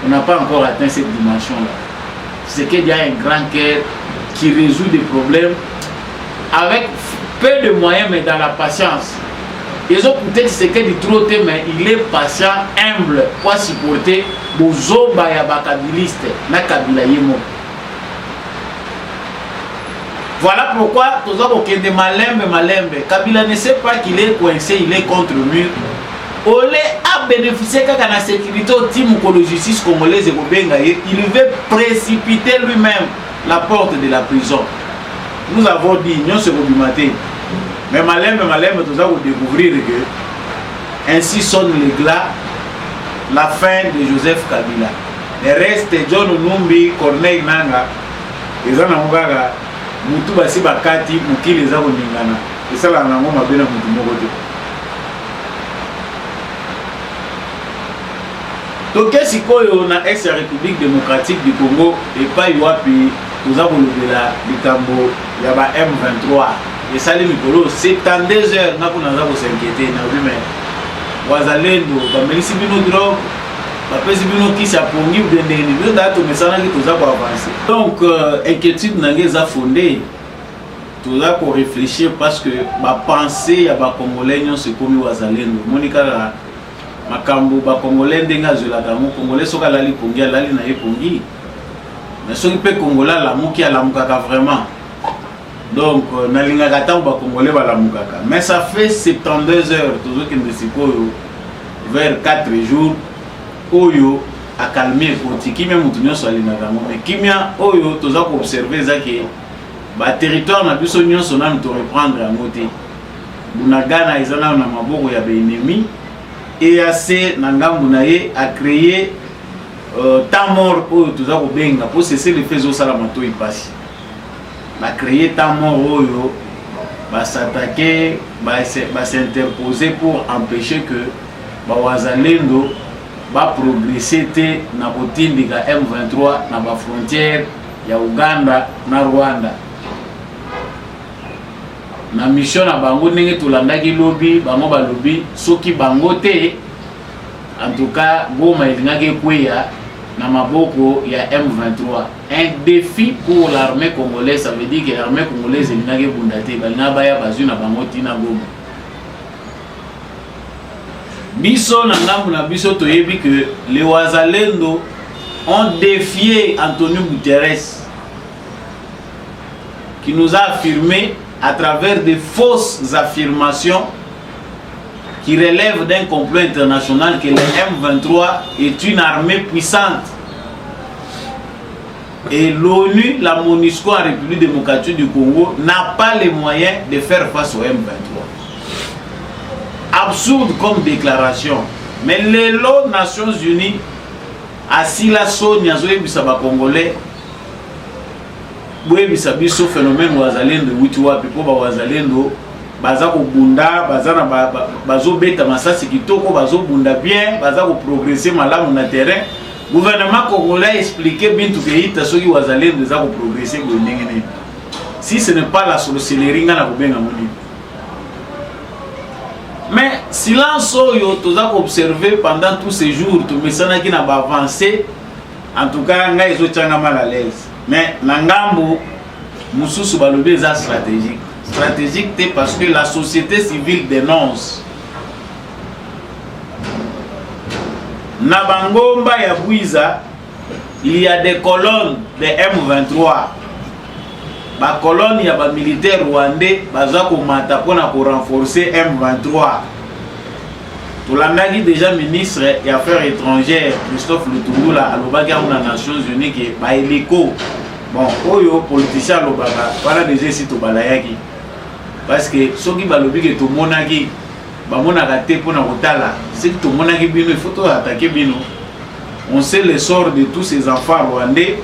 Speaker 4: On n'a pas encore atteint cette dimension là. Tshisekedi a un grand cœur qui résout des problèmes avec peu de moyens mais dans la patience. Ils ont peut-être ce qu'il dit trop, mais il est patient, humble pour supporter Bozoba ya bakabiliste na Kabila yemo. Voilà pourquoi tous les gens malembe. Kabila ne sait pas qu'il est coincé, il est contre le mur. Olé a bénéficié de la sécurité au team de la justice congolaise et il veut précipiter lui-même la porte de la prison. Nous avons dit, nous sommes du matin. Mais malembe, tout ça, vous découvrir que ainsi sonne le glas, la fin de Joseph Kabila. Le reste, John Numbi, Corneille Nanga, les gens ont Moutou Bassi Bakati, Mouki les a Ningana. Et ça, là, on a bien Moutou Mogote. Donc, qu'est-ce qu'on a ex-République démocratique du Congo et pas Yoapi, nous avons levé là, du Cambo, il y a M23. Et ça, les micros, c'est en 2 heures, nous avons s'inquiéter, nous avons dit, Wazalendo, Bamelisi Bino Drogue, Bapesi Bino qui s'appongi ou bien des niveaux d'atome, mais ça n'a pas avancé. Donc, inquiétude n'a pas fondée. Tout ça pour réfléchir parce que ma pensée à ma Congolais, c'est comme Wazalendo. Monica, makambo ba Congolais ndenga zelaka mo Congolais soka lali pongi lali na ye pongi mais soki pe Congolais la muki ala mukaka vraiment donc nalinga kata ba Congolais ba la mukaka mais ça fait 72 heures toujours que ndesiko vers 4 jours oyo a calmer koti kimia mutu nyonso alinga mo mais kimia oyo toza ko observer zaki ba territoire na biso nyonso na to reprendre en côté bunagana ezana na maboko ya be ennemi. EAC Nangambunaye a créé temps mort pour cesser les faits au Salamato et Passi. Il a créé temps mort pour s'attaquer, s'interposer pour empêcher que Wazalendo va progresser na routine de M23 na la frontière ya Uganda na Rwanda. Na mission na bango ndenge tolandaki lobby bango ba lobby soki bango te en tout cas Goma elingaki kweya na maboko ya M23 un défi pour l'armée congolaise. Ça veut dire que l'armée congolaise elingaki bundate balina baya bazu na bango tina Goma biso na ngambu na biso toyebi que les Wazalendo ont défié Antonio Guterres qui nous a affirmé à travers de fausses affirmations qui relèvent d'un complot international que le M23 est une armée puissante. Et l'ONU, la MONUSCO en République démocratique du Congo n'a pas les moyens de faire face au M23. Absurde comme déclaration. Mais les Nations Unies, à Silasso, Niazoé Bissaba Congolais, oui, ça biso phénomène Wazalendo wituwa pipo ba Wazalendo baza ko bunda baza na bazo beta masasi kitoko bazo bunda bien baza ko progresser malamu na terrain. Gouvernement congolais expliquer bintu ke ita soki Wazalendo za ko progresser ndenge. Si ce n'est pas la sorcellerie nga na ko benga moni. Mais silence oyo toza ko observer pendant tous ces jours to mesana ki na ba avancer en tout cas nga ezo tchanga mal à l'aise. Mais Nangambo, Moussous Balobe est stratégique. stratégique parce que la société civile dénonce. Na Bangomba ya Bwiza, il y a des colonnes de M23. Ba colonne ya ba militaire rwandais baza ko mata pona ko renforcer M23. Tolandaki déjà ministre des Affaires étrangères Christophe Lutundula alobaki na Nations Unies que ba hélico bon oyo politicien lobaka voilà déjà si to balayaki parce que soki balobi que to monaki ba monaka te pona kotala c'est que to monaki bino il faut to attaquer bino. On sait le sort de tous ces enfants rwandais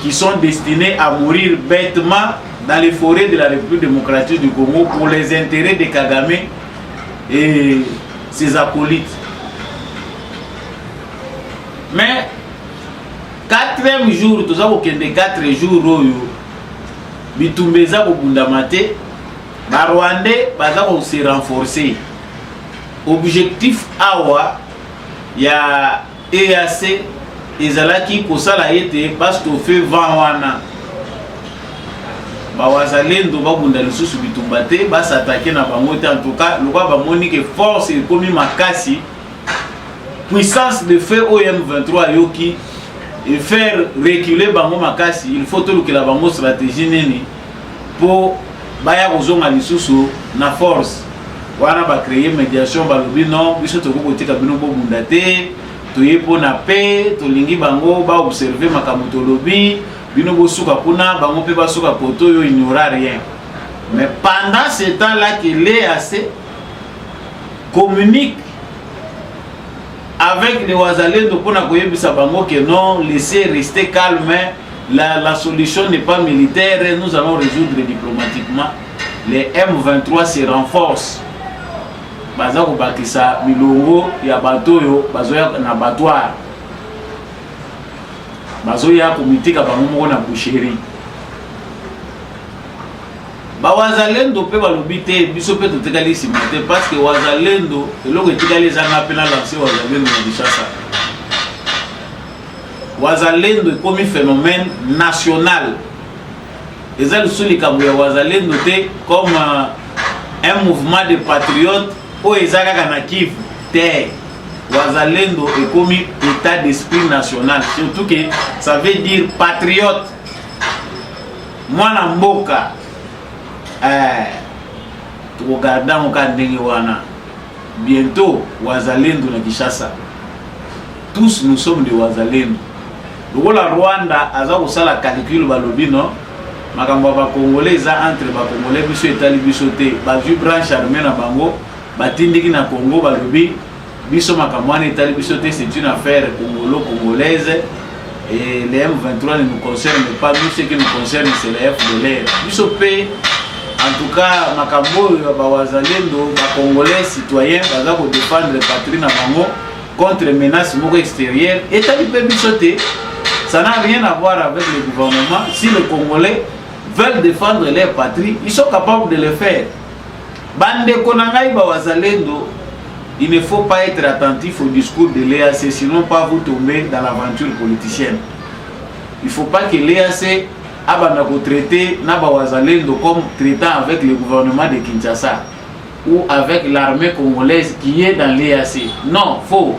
Speaker 4: qui sont destinés à mourir bêtement dans les forêts de la République démocratique du Congo pour les intérêts de Kagame et ses acolytes. Mais 4e jour, tout ça, aucun des 4 jours, Bitumbeza Bundamate, les Rwandais vont se renforcer. Objectif Awa, il y a EAC, ezalaki kosala ete parce que fait vent wana ba wazalendo babunda lisusu bitumba te basatake na bango te. En tout cas lokwa bamoni que force ekomi makasi puissance de feu OM23 yoki et faire reculer bango makasi. Il faut tolukela bango stratégie nini pour baya kozonga lisusu na force wana ba créer médiation balobi non biso toko kotika bino bobunda te toye pona paix tolingi bango ba observer makambo tolobi bino bosuka kuna bango pe basuka poto yo ignora rien. Mais pendant ce temps-là que l'EAC communique avec les Wazalendo pona koyebisa bango que non, laissez rester calme, la solution n'est pas militaire, nous allons résoudre diplomatiquement. Les M23 se renforcent. Baza ko bakisa milongo ya batoyo bazoya na battoir bazoya komitika bango moko na boucherie. Ba Wazalendo pe balobi te biso pe totekali simate parce que Wazalendo eloko etikali ezanga pe na lancer Wazalendo na Kinshasa. Wazalendo est un phénomène national. Les gens qui Wazalendo comme un mouvement de patriotes au Ezaka Nakiv te Wazalendo est comme état d'esprit national. Surtout que ça veut dire patriote. Moi na mboka regardons wana bientôt Wazalendo na Kinshasa. Tous nous sommes des Wazalendo. La Rwanda a un calcul balobi non makambo ba congolais entre ba congolais biso etali biso te ba vu branche armée na bango batindiki na Congo balobi biso makambo na etali biso te, c'est une affaire congolaise et les M23 ne nous concernent pas, nous ce qui nous concerne c'est les FDLR biso pe. En tout cas makambo ba Wazalendo ba congolais citoyens baza ko défendre la patrie na bango contre menaces moko extérieures etali pe biso te. Ça n'a rien à voir avec le gouvernement. Si les Congolais veulent défendre leur patrie, ils sont capables de le faire. Bande Konangai Wazalendo, il ne faut pas être attentif au discours de l'EAC, sinon pas vous tomber dans l'aventure politicienne. Il ne faut pas que l'EAC abandonne traiter Wazalendo comme traitant avec le gouvernement de Kinshasa ou avec l'armée congolaise qui est dans l'EAC. Non, faux.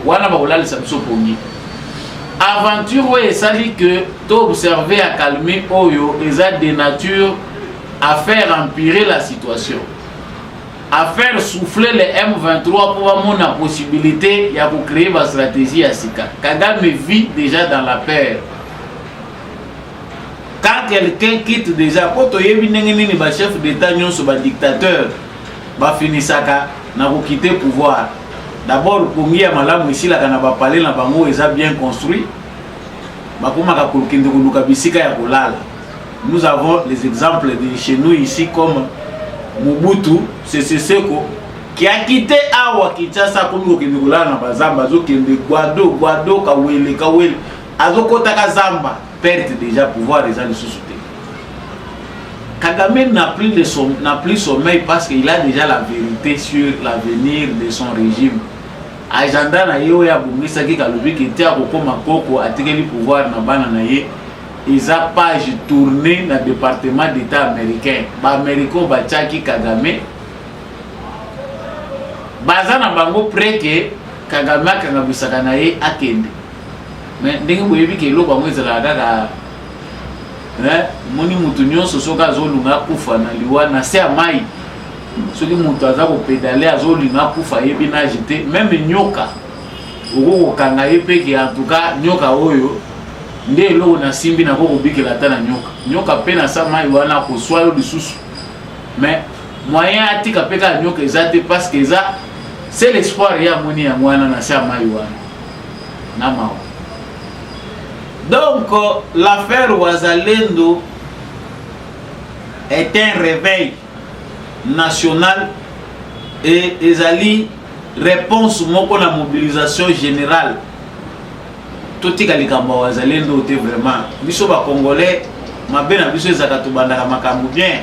Speaker 4: Aventure où il s'agit que d'observer à calmer Oyo et ça de nature à faire empirer la situation, à faire souffler les M23 pour avoir la possibilité de créer ma stratégie à Sika. Kagame vit déjà dans la peur. Quand quelqu'un quitte déjà, pour toi chef d'État un dictateur, va finir ça na quitter le pouvoir. D'abord, pour moi, ici, la parler na bango est bien construit. Nous avons les exemples de chez nous ici comme Mobutu Sese Seko qui a quitté Awa Kinshasa comme Okindula na bazamba zo kende Guado Kawele azokota Zamba perte déjà pouvoir des gens de société. Kagame n'a plus sommeil parce qu'il a déjà la vérité sur l'avenir de son régime. Agenda na yo ya bungisa ki kalobi ki tia kokoma koko atikeli pouvoir na bana na ye eza page tournée na département d'état américain ba américain batiaki Kagame baza na bango preke Kagame akangabisaka na ye akende mais ndenge boyebi ke eloko yango ezalaka kaka moni mutu nyonso soki azolunga akufa na liwa na se ya mai soki mutu aza kopedale azolinga akufa yebi nage te meme nyoka okokokanga ye peke en tout cas nyoka oyo nde eloko na simbi na kokobikela ata na nyoka mpe na sa mai wana koswa yo lisusu mais moyen atika mpe kaka nyoka eza te parce que eza c'est l'espoir ya moni yango wana na se ya mai wana na mawa. Donc l'affaire Wazalendo est un réveil national et ezali réponse moko na mobilisation générale. Tout tika likambo Wazalendo te vraiment biso ba congolais mabe na biso ezaka to bandaka makambo bien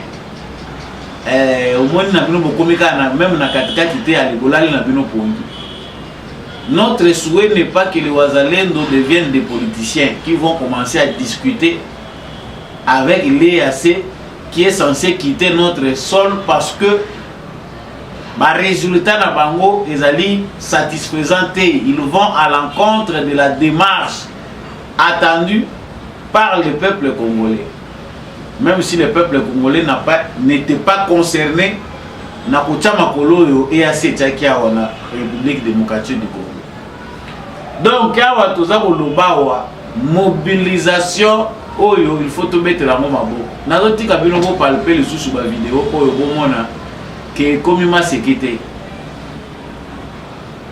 Speaker 4: omoni na bino bokomika na même na katikati te ya libolali na bino pongi. Notre souhait n'est pas que les Wazalendo deviennent des politiciens qui vont commencer à discuter avec l'EAC qui est censé quitter notre sol parce que les résultats na bango ezali satisfaisant. Ils vont à l'encontre de la démarche attendue par le peuple congolais. Même si le peuple congolais n'était pas concerné na kochama kolo EAC tchaki a na République démocratique du Congo. Donc awa toza kolobawa mobilisation oyo il faut to mettre la moma bo nazotika bino ko palper lisusu ba vidéo oyo bomona ke komima sekete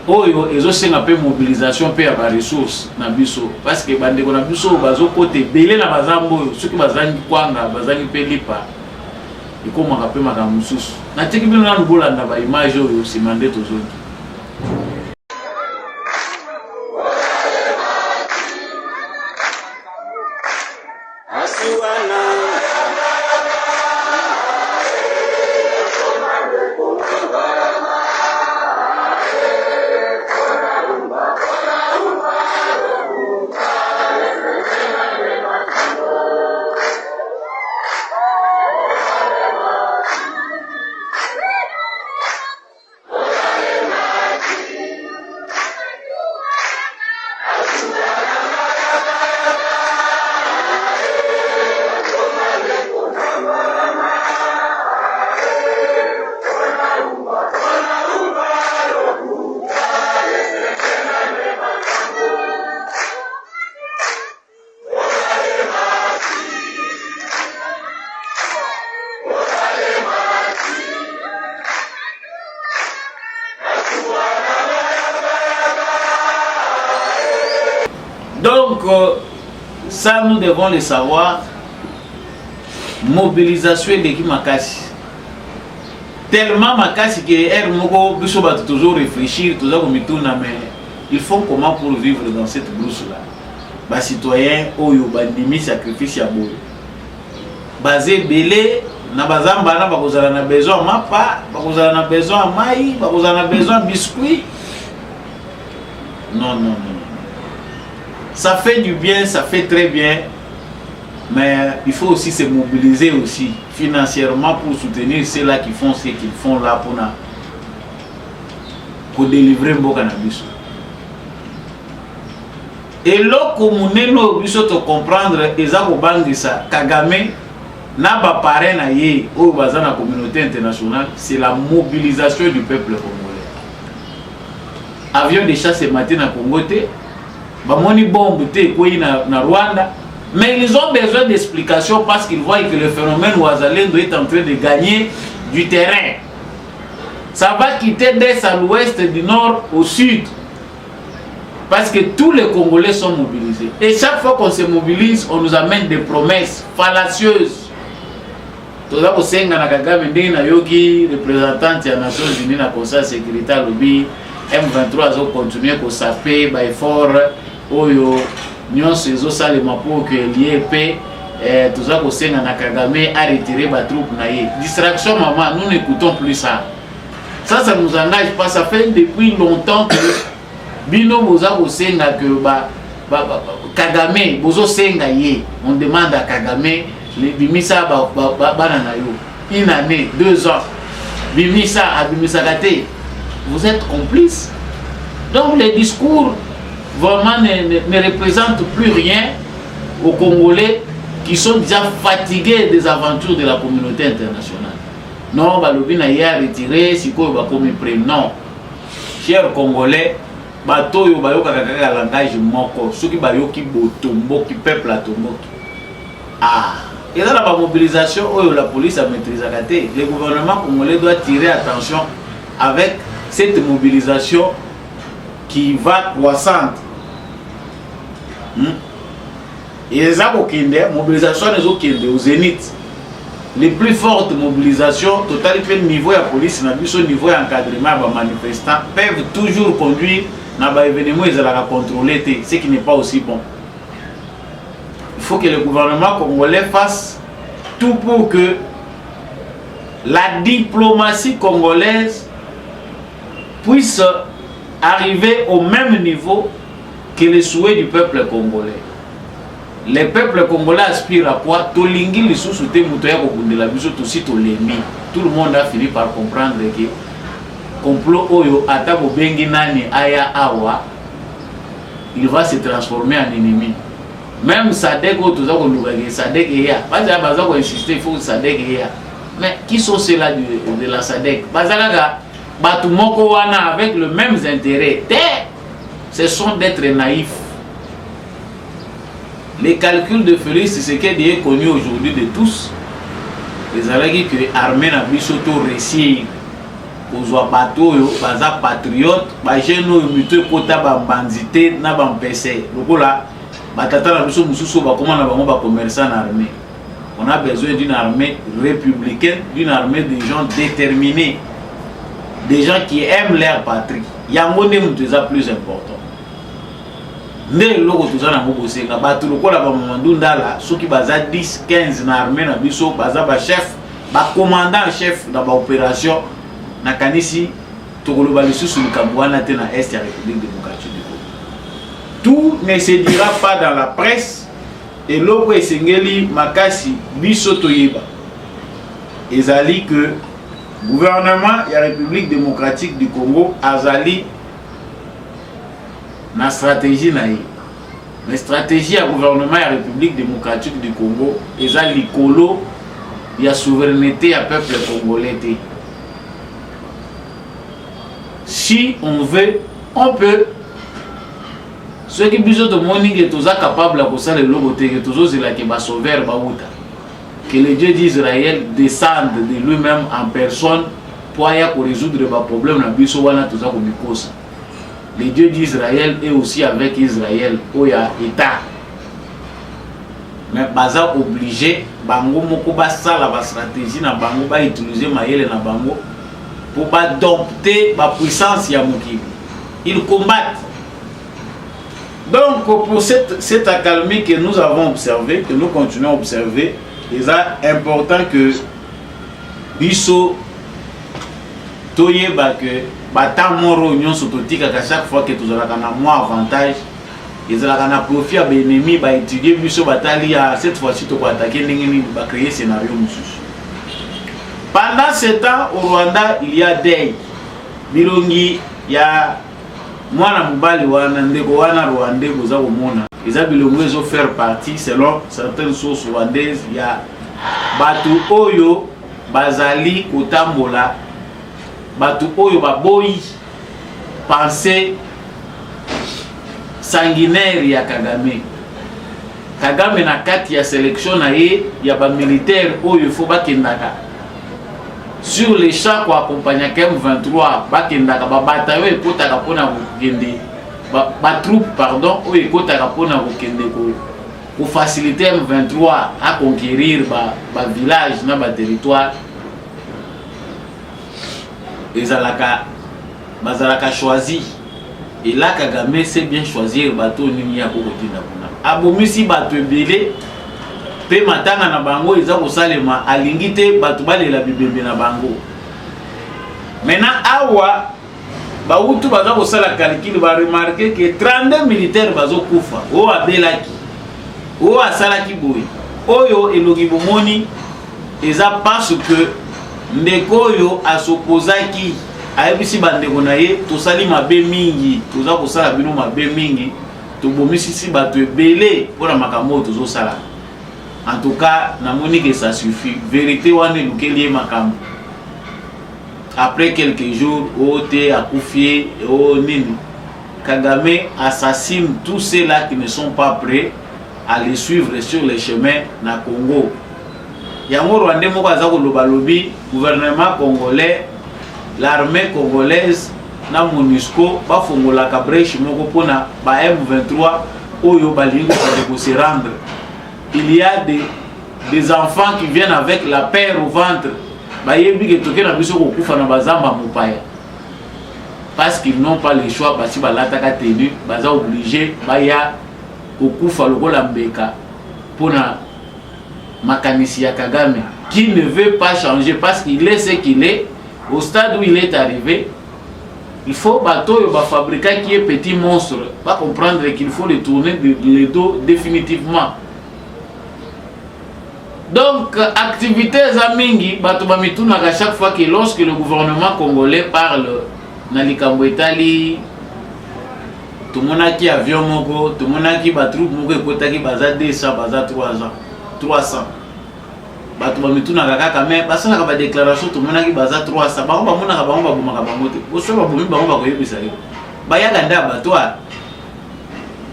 Speaker 4: oyo ezosenga pe mobilisation pe ya ba ressources na biso parce que bandeko na biso bazo kote belé na bazambo oyo soki bazangi kwanga bazangi pe lipa ikomaka pe makambo mususu natiki bino na lubolanda ba image oyo simande tozongi. Donc, ça nous devons le savoir. Mobilisation de qui makasi. Tellement makasi que Moko Bissoba toujours réfléchir, toujours comme tout mais ils font comment pour vivre dans cette brousse-là. Bas citoyens, oyo bandimi sacrifice ya boyo. Basé belé, na bazamba na bakozala na besoin mapa, bakozala na besoin mai, bakozala na besoin biscuit. Non, non, non. Ça fait du bien, ça fait très bien, mais il faut aussi se mobiliser aussi financièrement pour soutenir ceux-là qui font ce qu'ils font là pour délivrer un cannabis. Et là, comme nous devons comprendre, Kagame n'a pas parlé au bazar de la communauté internationale, c'est la mobilisation du peuple congolais. Avion de chasse ce matin à Congo. Bamoni bombe te koi na Rwanda, mais ils ont besoin d'explications parce qu'ils voient que le phénomène Wazalendo est en train de gagner du terrain. Ça va quitter d'est à l'ouest, du nord au sud, parce que tous les Congolais sont mobilisés. Et chaque fois qu'on se mobilise, on nous amène des promesses fallacieuses. Toza kosenga na Kagame ndenge na yoki représentante des Nations Unies na Conseil de sécurité lobby M23 azo continuer ko saper by effort oyo nyonso ezosalema pour que l'IEP toza kosenga na Kagame a retiré ba troupe na ye. Distraction maman, nous n'écoutons plus ça. Ça nous engage pas, ça fait depuis longtemps que bino boza kosenga que ba Kagame bozo senga ye, on demande à Kagame les bimisa banana yo, une année, 2 ans, bimisa kate, vous êtes complices. Donc les discours vraiment ne représentent plus rien aux Congolais qui sont déjà fatigués des aventures de la communauté internationale. Non, balobi na ya retiré, siko ba comme non. Chers Congolais, bato yo bayoka kaka langage moko, soki bayoki botombo ki peuple a tomboki. Ah, et dans la mobilisation où la police a maîtrisé la tête, le gouvernement congolais doit tirer attention avec cette mobilisation qui va croissante. Et les mobilisation au zénith. Les plus fortes mobilisations, total niveau de la police, au niveau d'encadrement des manifestants, peuvent toujours conduire à des événements à contrôler, ce qui n'est pas aussi bon. Il faut que le gouvernement congolais fasse tout pour que la diplomatie congolaise puisse arriver au même niveau que les souhaits du peuple congolais. Le peuple congolais aspire à quoi? Tout le monde a fini par comprendre que complot oyo atabo bengi nani aya awa, il va se transformer en ennemi. Même Sadek ou tout ça qu'on nous regarde, Sadek et ya. Pas déjà baza qu'on insister, il faut Sadek et ya. Mais qui sont ceux-là de la Sadek? Bazalaga, batumoko wana avec le même intérêt. Ce sont d'être naïfs. Les calculs de Félix Tshisekedi est connu aujourd'hui de tous. Les alagi que l'armée n'a pas sauté récit. Aux bateaux, baza patriote, bageno muté kota ba bandité na ba PC. Donc là, batata la biso mususu ba comment na bango ba commerçant en armée. On a besoin d'une armée républicaine, d'une armée de gens déterminés, des gens qui aiment leur patrie. Yango ne muteza plus important. Ne loko tuza na mobose na batu lokola ba mamandunda la soki baza 10 15 na armée na biso baza ba chef, ba commandant chef dans ba opération na kanisi tokoloba lisusu likabwana te na est ya République démocratique du Congo. Tout ne se dira pas dans la presse et loko esengeli makasi biso toyeba ezali que gouvernement ya République démocratique du Congo azali na stratégie na ye. Mais stratégie ya gouvernement ya République démocratique du Congo ezali likolo ya souveraineté ya peuple congolais te. Si on veut, on peut. Ceux qui disent que monde est tous capable de faire le logo, que tous là qui va sauver Baouta, que le Dieu d'Israël descende de lui-même en personne pour résoudre les problèmes na biso wana tous comme cause. Le Dieu d'Israël est aussi avec Israël, où il y a État. Mais baza obligé, bango moko ba sala ba stratégie na bango ba utiliser mayele na bango pour dompter la puissance ya mokili. Ils combattent. Donc pour cette accalmie que nous avons observé, que nous continuons à observer, il est important que biso toyeba que bata moro union sototika à chaque fois que nous avons un moins avantage, ils ont un profit à l'ennemi, ba étudier biso batali à cette fois-ci to attaquer l'ennemi, ba créer scénario mususu. Pendant ce temps, au Rwanda, il y a des bilongi, il y a mwana mubali wana ndeko wana rwandais boza komona. Les bilongi ils ont faire partie selon certaines sources rwandaises. Il y a batu oyo bazali kotambola, batu oyo baboyi pensée sanguinaire ya Kagame. Kagame na kati ya sélection na ye ya ba militaire oyo faut bakendaka sur les champs pour accompagner M23 bakendaka ba bataillon ekotaka pona kokende ba troupe pardon o ekotaka pona kokende ko faciliter M23 à conquérir ba village na ba territoire ezalaka bazalaka choisi. Et là Kagame sait bien choisir bateau nini ya kokotinda kuna abomisi bato ebele pe matanga na bango eza kosalema alingi te bato balela bibembe na bango. Maintenant awa bautu baza kosala calcul ba remarquer que 32 militaires bazokufa o abelaki o asalaki boye oyo elogi bomoni eza parce que ndeko oyo asopozaki ayebisi bandeko na ye tosali mabe mingi toza kosala bino mabe mingi tobomisisi bato ebele mpona makambo oyo tozosala. En tout cas namoni que ça suffit vérité wana elukeli ye makambo. Après quelques jours ote akufie o nini Kagame assassine tous ceux-là qui ne sont pas prêts à les suivre sur les chemins na Congo. Yango Rwanda moko aza koloba lobi gouvernement congolais, l'armée congolaise na MONUSCO bafongolaka brèche moko pona ba M23 oyo balingi ko se rendre. Il y a des enfants qui viennent avec la peur au ventre. Bayebi ke toke na biso kokufa na bazamba mopaya. Parce qu'ils n'ont pas le choix parce que balataka tenu baza obligé baya kokufa lokola mbeka pona makanisi ya Kagame qui ne veut pas changer parce qu'il est ce qu'il est au stade où il est arrivé. Il faut bateau ba fabriquer qui est petit monstre pas comprendre qu'il faut le tourner le dos définitivement. Donc, activité Zamingi, à chaque fois que lorsque le gouvernement congolais parle, Nalikambo Itali, tout le monde qui a avion, tout le monde qui a troupe, qui a 200, 300. Batubamitu na kaka mais parce que na déclaration tout le monde qui a 300. Ba ba mona ba ba ba ba mote. Oso ba bumi ba ba ko yebisa yo. Ba ya ganda batwa.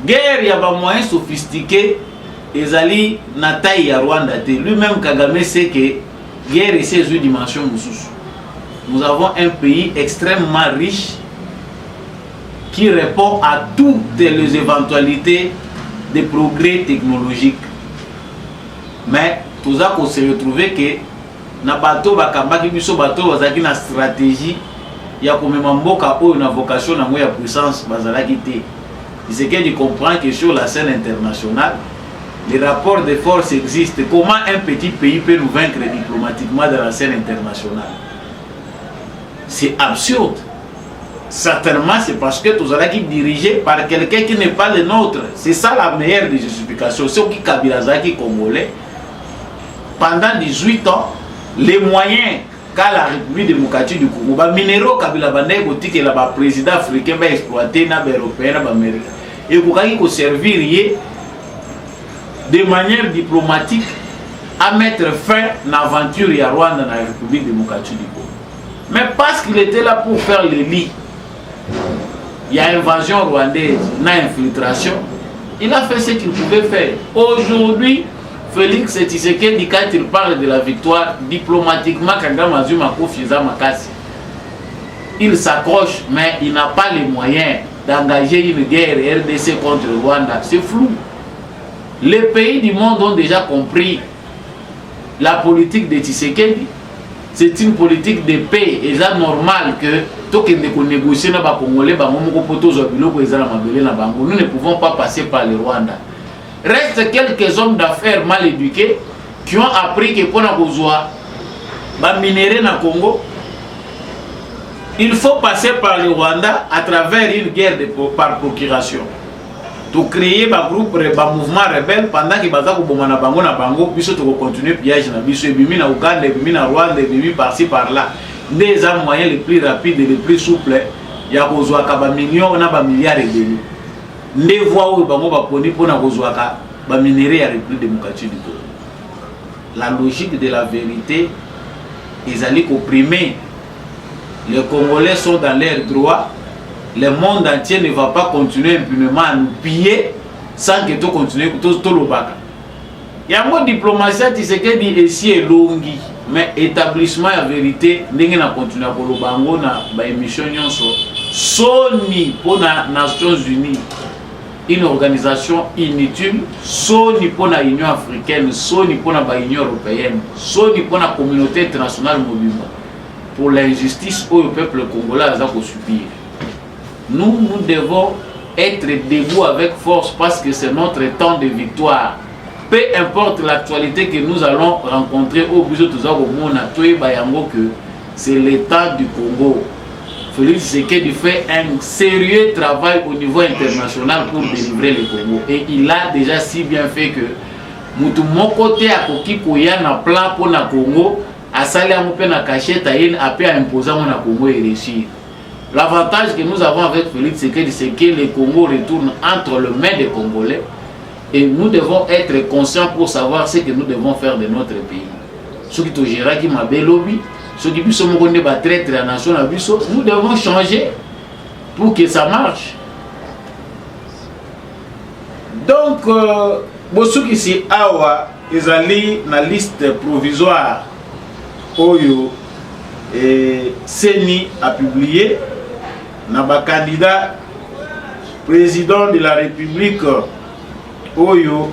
Speaker 4: Guerre ya ba moyen sophistiqué. Ezali na taille ya Rwanda te lui-même Kagame sait que guerre et ses dimensions mususu. Nous avons un pays extrêmement riche qui répond à toutes les éventualités des progrès technologiques. Mais tout ça qu'on s'est retrouvé que na bateau bakambaki biso bateau bazaki na stratégie ya komema mboka oyo na vocation na ya puissance bazalaki te. C'est que tu comprends que sur la scène internationale les rapports de force existent. Comment un petit pays peut nous vaincre diplomatiquement dans la scène internationale? C'est absurde. Certainement, c'est parce que tout cela qui est dirigé par quelqu'un qui n'est pas le nôtre. C'est ça la meilleure des justifications. Ceux qui Kabilazaki congolais, pendant 18 ans, les moyens qu'a la République démocratique du Congo, les minéraux Kabila Bandé, que le président africain va exploiter, les Européens, les Américains, et pour servir de manière diplomatique à mettre fin à l'aventure à Rwanda dans la République démocratique du Congo. Mais parce qu'il était là pour faire le lit, il y a invasion rwandaise, il y a infiltration, il a fait ce qu'il pouvait faire. Aujourd'hui, Félix Tshisekedi, quand il parle de la victoire, diplomatiquement, il s'accroche, mais il n'a pas les moyens d'engager une guerre RDC contre le Rwanda. C'est flou. Les pays du monde ont déjà compris la politique de Tshisekedi. C'est une politique de paix. Et c'est normal que tout ce qu'on négocie dans les Congolais, nous ne pouvons pas passer par le Rwanda. Reste quelques hommes d'affaires mal éduqués qui ont appris que pour les minéraux dans le Congo, il faut passer par le Rwanda à travers une guerre par procuration. To créer un groupe, un mouvement rebelle pendant que Bazako Bomana Bango na Bango, puis to continuer piège na biso ebimi na Uganda, ebimi na Rwanda, ebimi par-ci par-là. Des moyens les plus rapides et les plus souples, il y a besoin de millions, on a des milliards et demi. Les voies où Bango va poni pour na besoin de minerais à la République démocratique du Congo. La logique de la vérité, ils allaient opprimer. Les Congolais sont dans leurs droits. Le monde entier ne va pas continuer impunément à nous piller sans que tout continue tout le bac. Il y a un mot diplomatie qui se dit ici est longi, mais établissement la vérité n'est pas continuer pour le bango na ba émission nyonso Sony pour les Nations Unies, une organisation inutile, Sony pour la Union africaine, Sony pour la Union européenne, Sony pour la communauté internationale mobile pour l'injustice au peuple congolais à subir. Nous devons être debout avec force parce que c'est notre temps de victoire. Peu importe l'actualité que nous allons rencontrer au bout de tout ça, que c'est le temps du Congo. Félix Tshisekedi fait un sérieux travail au niveau international pour délivrer le Congo. Et il a déjà si bien fait que mutu mokote akoki koya na plan pour na Congo, asali amupe na cachette a pu imposer na Congo et réussir. L'avantage que nous avons avec Félix Tshisekedi, c'est que le Congo retourne entre les mains des Congolais et nous devons être conscients pour savoir ce que nous devons faire de notre pays. Ce qui te gérera qui m'a belobi, ce qui sont traître la nation, nous devons changer pour que ça marche. Donc, ce qui c'est awa, ils allaient dans la liste provisoire Oyo et Seni a publié un candidat président de la République Oyo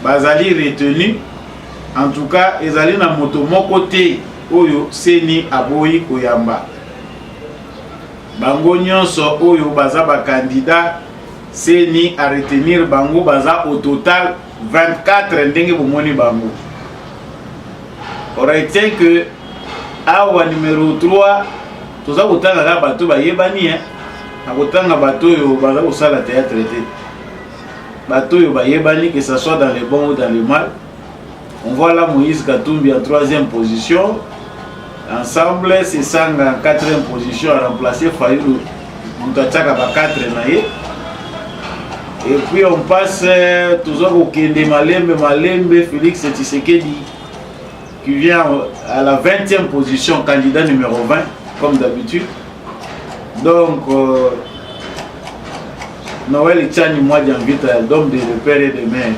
Speaker 4: Bazali retenu. En tout cas, ils allaient dans mon côté Oyo Seni Aboyi Koyamba. Bango nyonso Oyo baza ba candidat Seni à retenir bango baza au total 24 ndenge bomoni bango. On retient que awa numéro 3 toza kotanga ka bato bayebani akotanga bato yo baza kosala théâtre te. Bato yo bayebani, que ce soit dans le bon ou dans le mal. On voit là Moïse Katumbi en 3e position. Ensemble, c'est Sanga en 4e position à remplacer Fayulu Moutachaka par 4 naïe. Et puis on passe toujours au Kende Malembe, Félix Tshisekedi qui vient à la 20e position, candidat numéro 20, comme d'habitude. Donc, Noël Tchani Mouadi invite l'homme de père et de mère,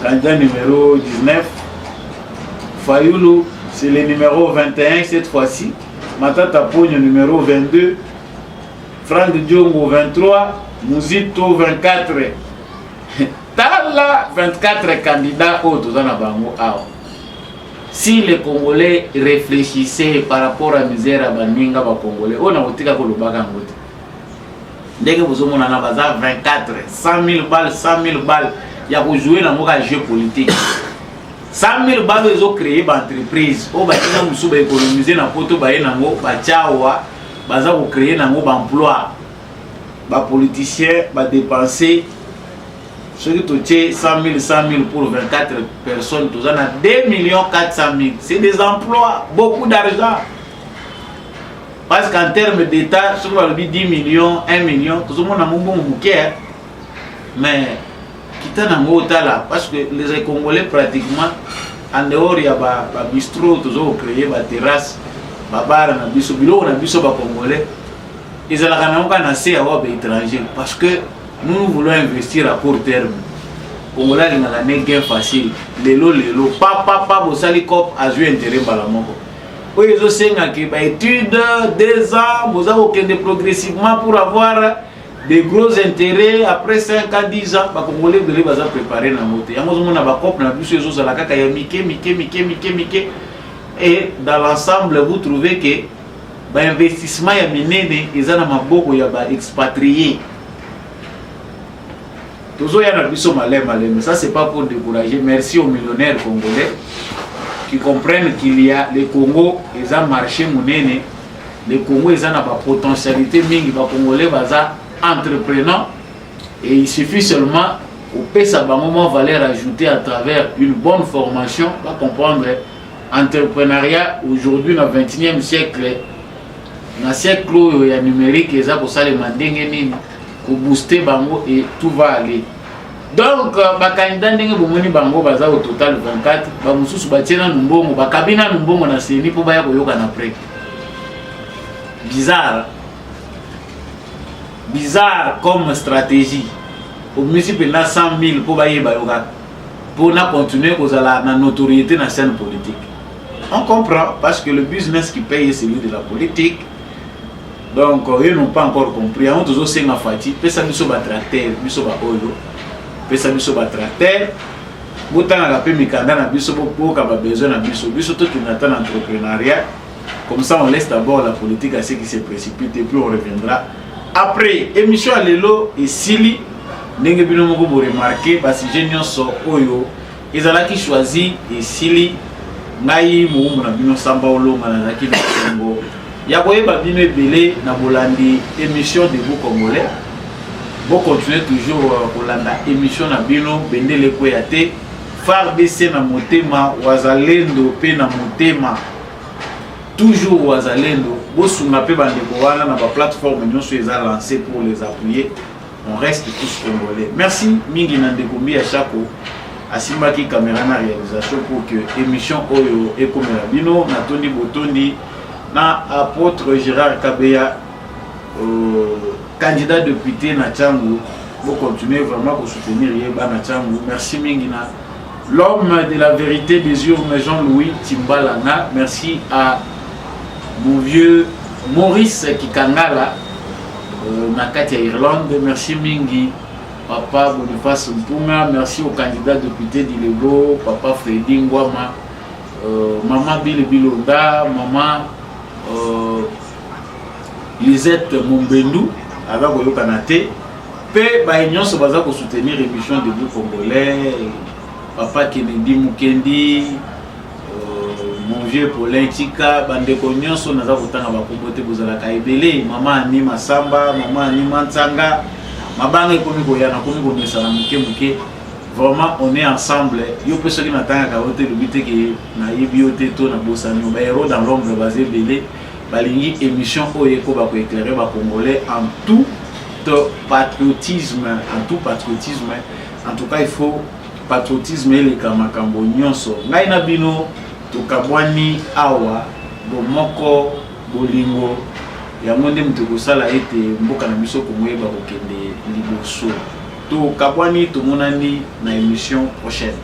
Speaker 4: candidat numéro 19. Fayulu, c'est le numéro 21 cette fois-ci. Matata Pogno numéro 22. Franck Diongo 23. Mouzito 24. Tala 24 candidats autres dans la Bango. Si les Congolais réfléchissaient par rapport à la misère à Baninga, Congolais, on a voté à Kolobaga. Dès que vous avez 24, 100 000 balles, 100 000 balles, il y a jouer dans un jeu politique. 100 000 balles, ils ont créé une entreprise. Ils ont économisé dans le pot, ils ont créé un emploi. Les politiciens ont dépensé 100 000 pour 24 personnes, tout ça, 2 400 000. C'est des emplois, beaucoup d'argent. Parce qu'en termes d'État, si on dit 10 millions, 1 million, tout le monde a un bon bouquet. Mais, quitte là, parce que les Congolais, pratiquement, en dehors, il y a des bistrots, tout ça, créé des terrasses, des bars, des bureaux, des Congolais. Ils ont assez à étrangers parce que nous voulons investir à court terme. Congolais, il y a un gain facile. Lelo, papa, vous savez, cop a joué intérêt par la mort. Oui, ils ont études, 2 ans, vous avez progressivement pour avoir des gros intérêts après 5 ans, 10 ans. Les Congolais vont préparer la montée. Et dans l'ensemble, vous trouvez que l'investissement est mené, ils ont expatriés. Toujours, il y a un ça, c'est pas pour décourager. Merci aux millionnaires congolais qui comprennent qu'il y a le Congo, ils ont marché monnaie. Le Congo, ils ont une potentialité, les Congolais sont entrepreneurs. Et il suffit seulement, au PESA, moment valeur ajoutée à travers une bonne formation, pour comprendre l'entrepreneuriat aujourd'hui, dans le 21e siècle. Dans le siècle numérique, ils ont pour booster bango et tout va aller. Donc, candidat ndenge bomoni bango baza au total 24, ba mususu batiena numbongo, ba kabina numbongo na seni pour baya koyoka na près. Bizarre. Bizarre comme stratégie. Au municipal na 100 000 pour baya bayoka. Pour na continuer kozala na notoriété na scène politique. On comprend parce que le business qui paye c'est celui de la politique. Donc, ils n'ont pas encore compris. On a toujours fait un fati. Pesa biso ba tracteur, biso ba oyo. Pesa biso ba tracteur. Botana la pe mikanda na biso bo ka ba besoin na biso. Biso tout qui attend l'entrepreneuriat. Comme ça, on laisse d'abord la politique à ce qui se précipite et puis on reviendra. Après, émission à l'élo et Sili, n'enge bino moko bo remarquer parce que j'ai nyonso oyo. Ils ont qui choisi et Sili. Ngai mo na bino samba olonga na zaki na Congo. Yaboye Babino Ebele na bolandi émission de vous Congolais. Vous continuez toujours bolanda émission na bino bendele koyate FARDC na motema wazalendo pe na motema toujours wazalendo bosunga pe bandeko wana na ba plateforme nyonso eza lancé pour les appuyer. On reste tous congolais. Merci mingi na ndekombi ya Chako asimbaki caméra na réalisation pour que émission oyo ekomela bino na tondi botondi na apôtre Gérard Kabeya candidat député na Tchangu. Vous continuez vraiment à soutenir Yeba na Tchangu. Merci Mingina. L'homme de la vérité des urnes, Jean-Louis Timbalana. Merci à mon vieux Maurice Kikangala na Katia Irlande. Merci Mingi. Papa Boniface Mpunga. Merci au candidat député d'Ilego, Papa Freddy Ngwama, Maman Bile Bilonda, Maman Lisette Mombendou, avec Oyo Kanate. Pe ba union se baza pour soutenir l'émission de vous Congolais, Papa Kennedy Mukendi, mon vieux Paulin Tika, bande konyon so naza kotanga ba kombote bozala ka ebele, Maman Ani Masamba, Maman Ani Mantsanga, mabanga ekomi koyana komi komesa na muke. Vraiment on est ensemble. Yo pe soki natanga ka hote lobite ke na yebiote to na bosani ba héros dans l'ombre basé belé, balingi émission oyeko ba ko éclairer ba Congolais en tout patriotisme, en tout cas il faut patriotisme et les kamakambo nyonso ngai na bino to kabwani awa bomoko bolingo ya monde mutoko sala ete mboka na biso komoyeba kokende liboso to kabwani to monani na émission prochaine.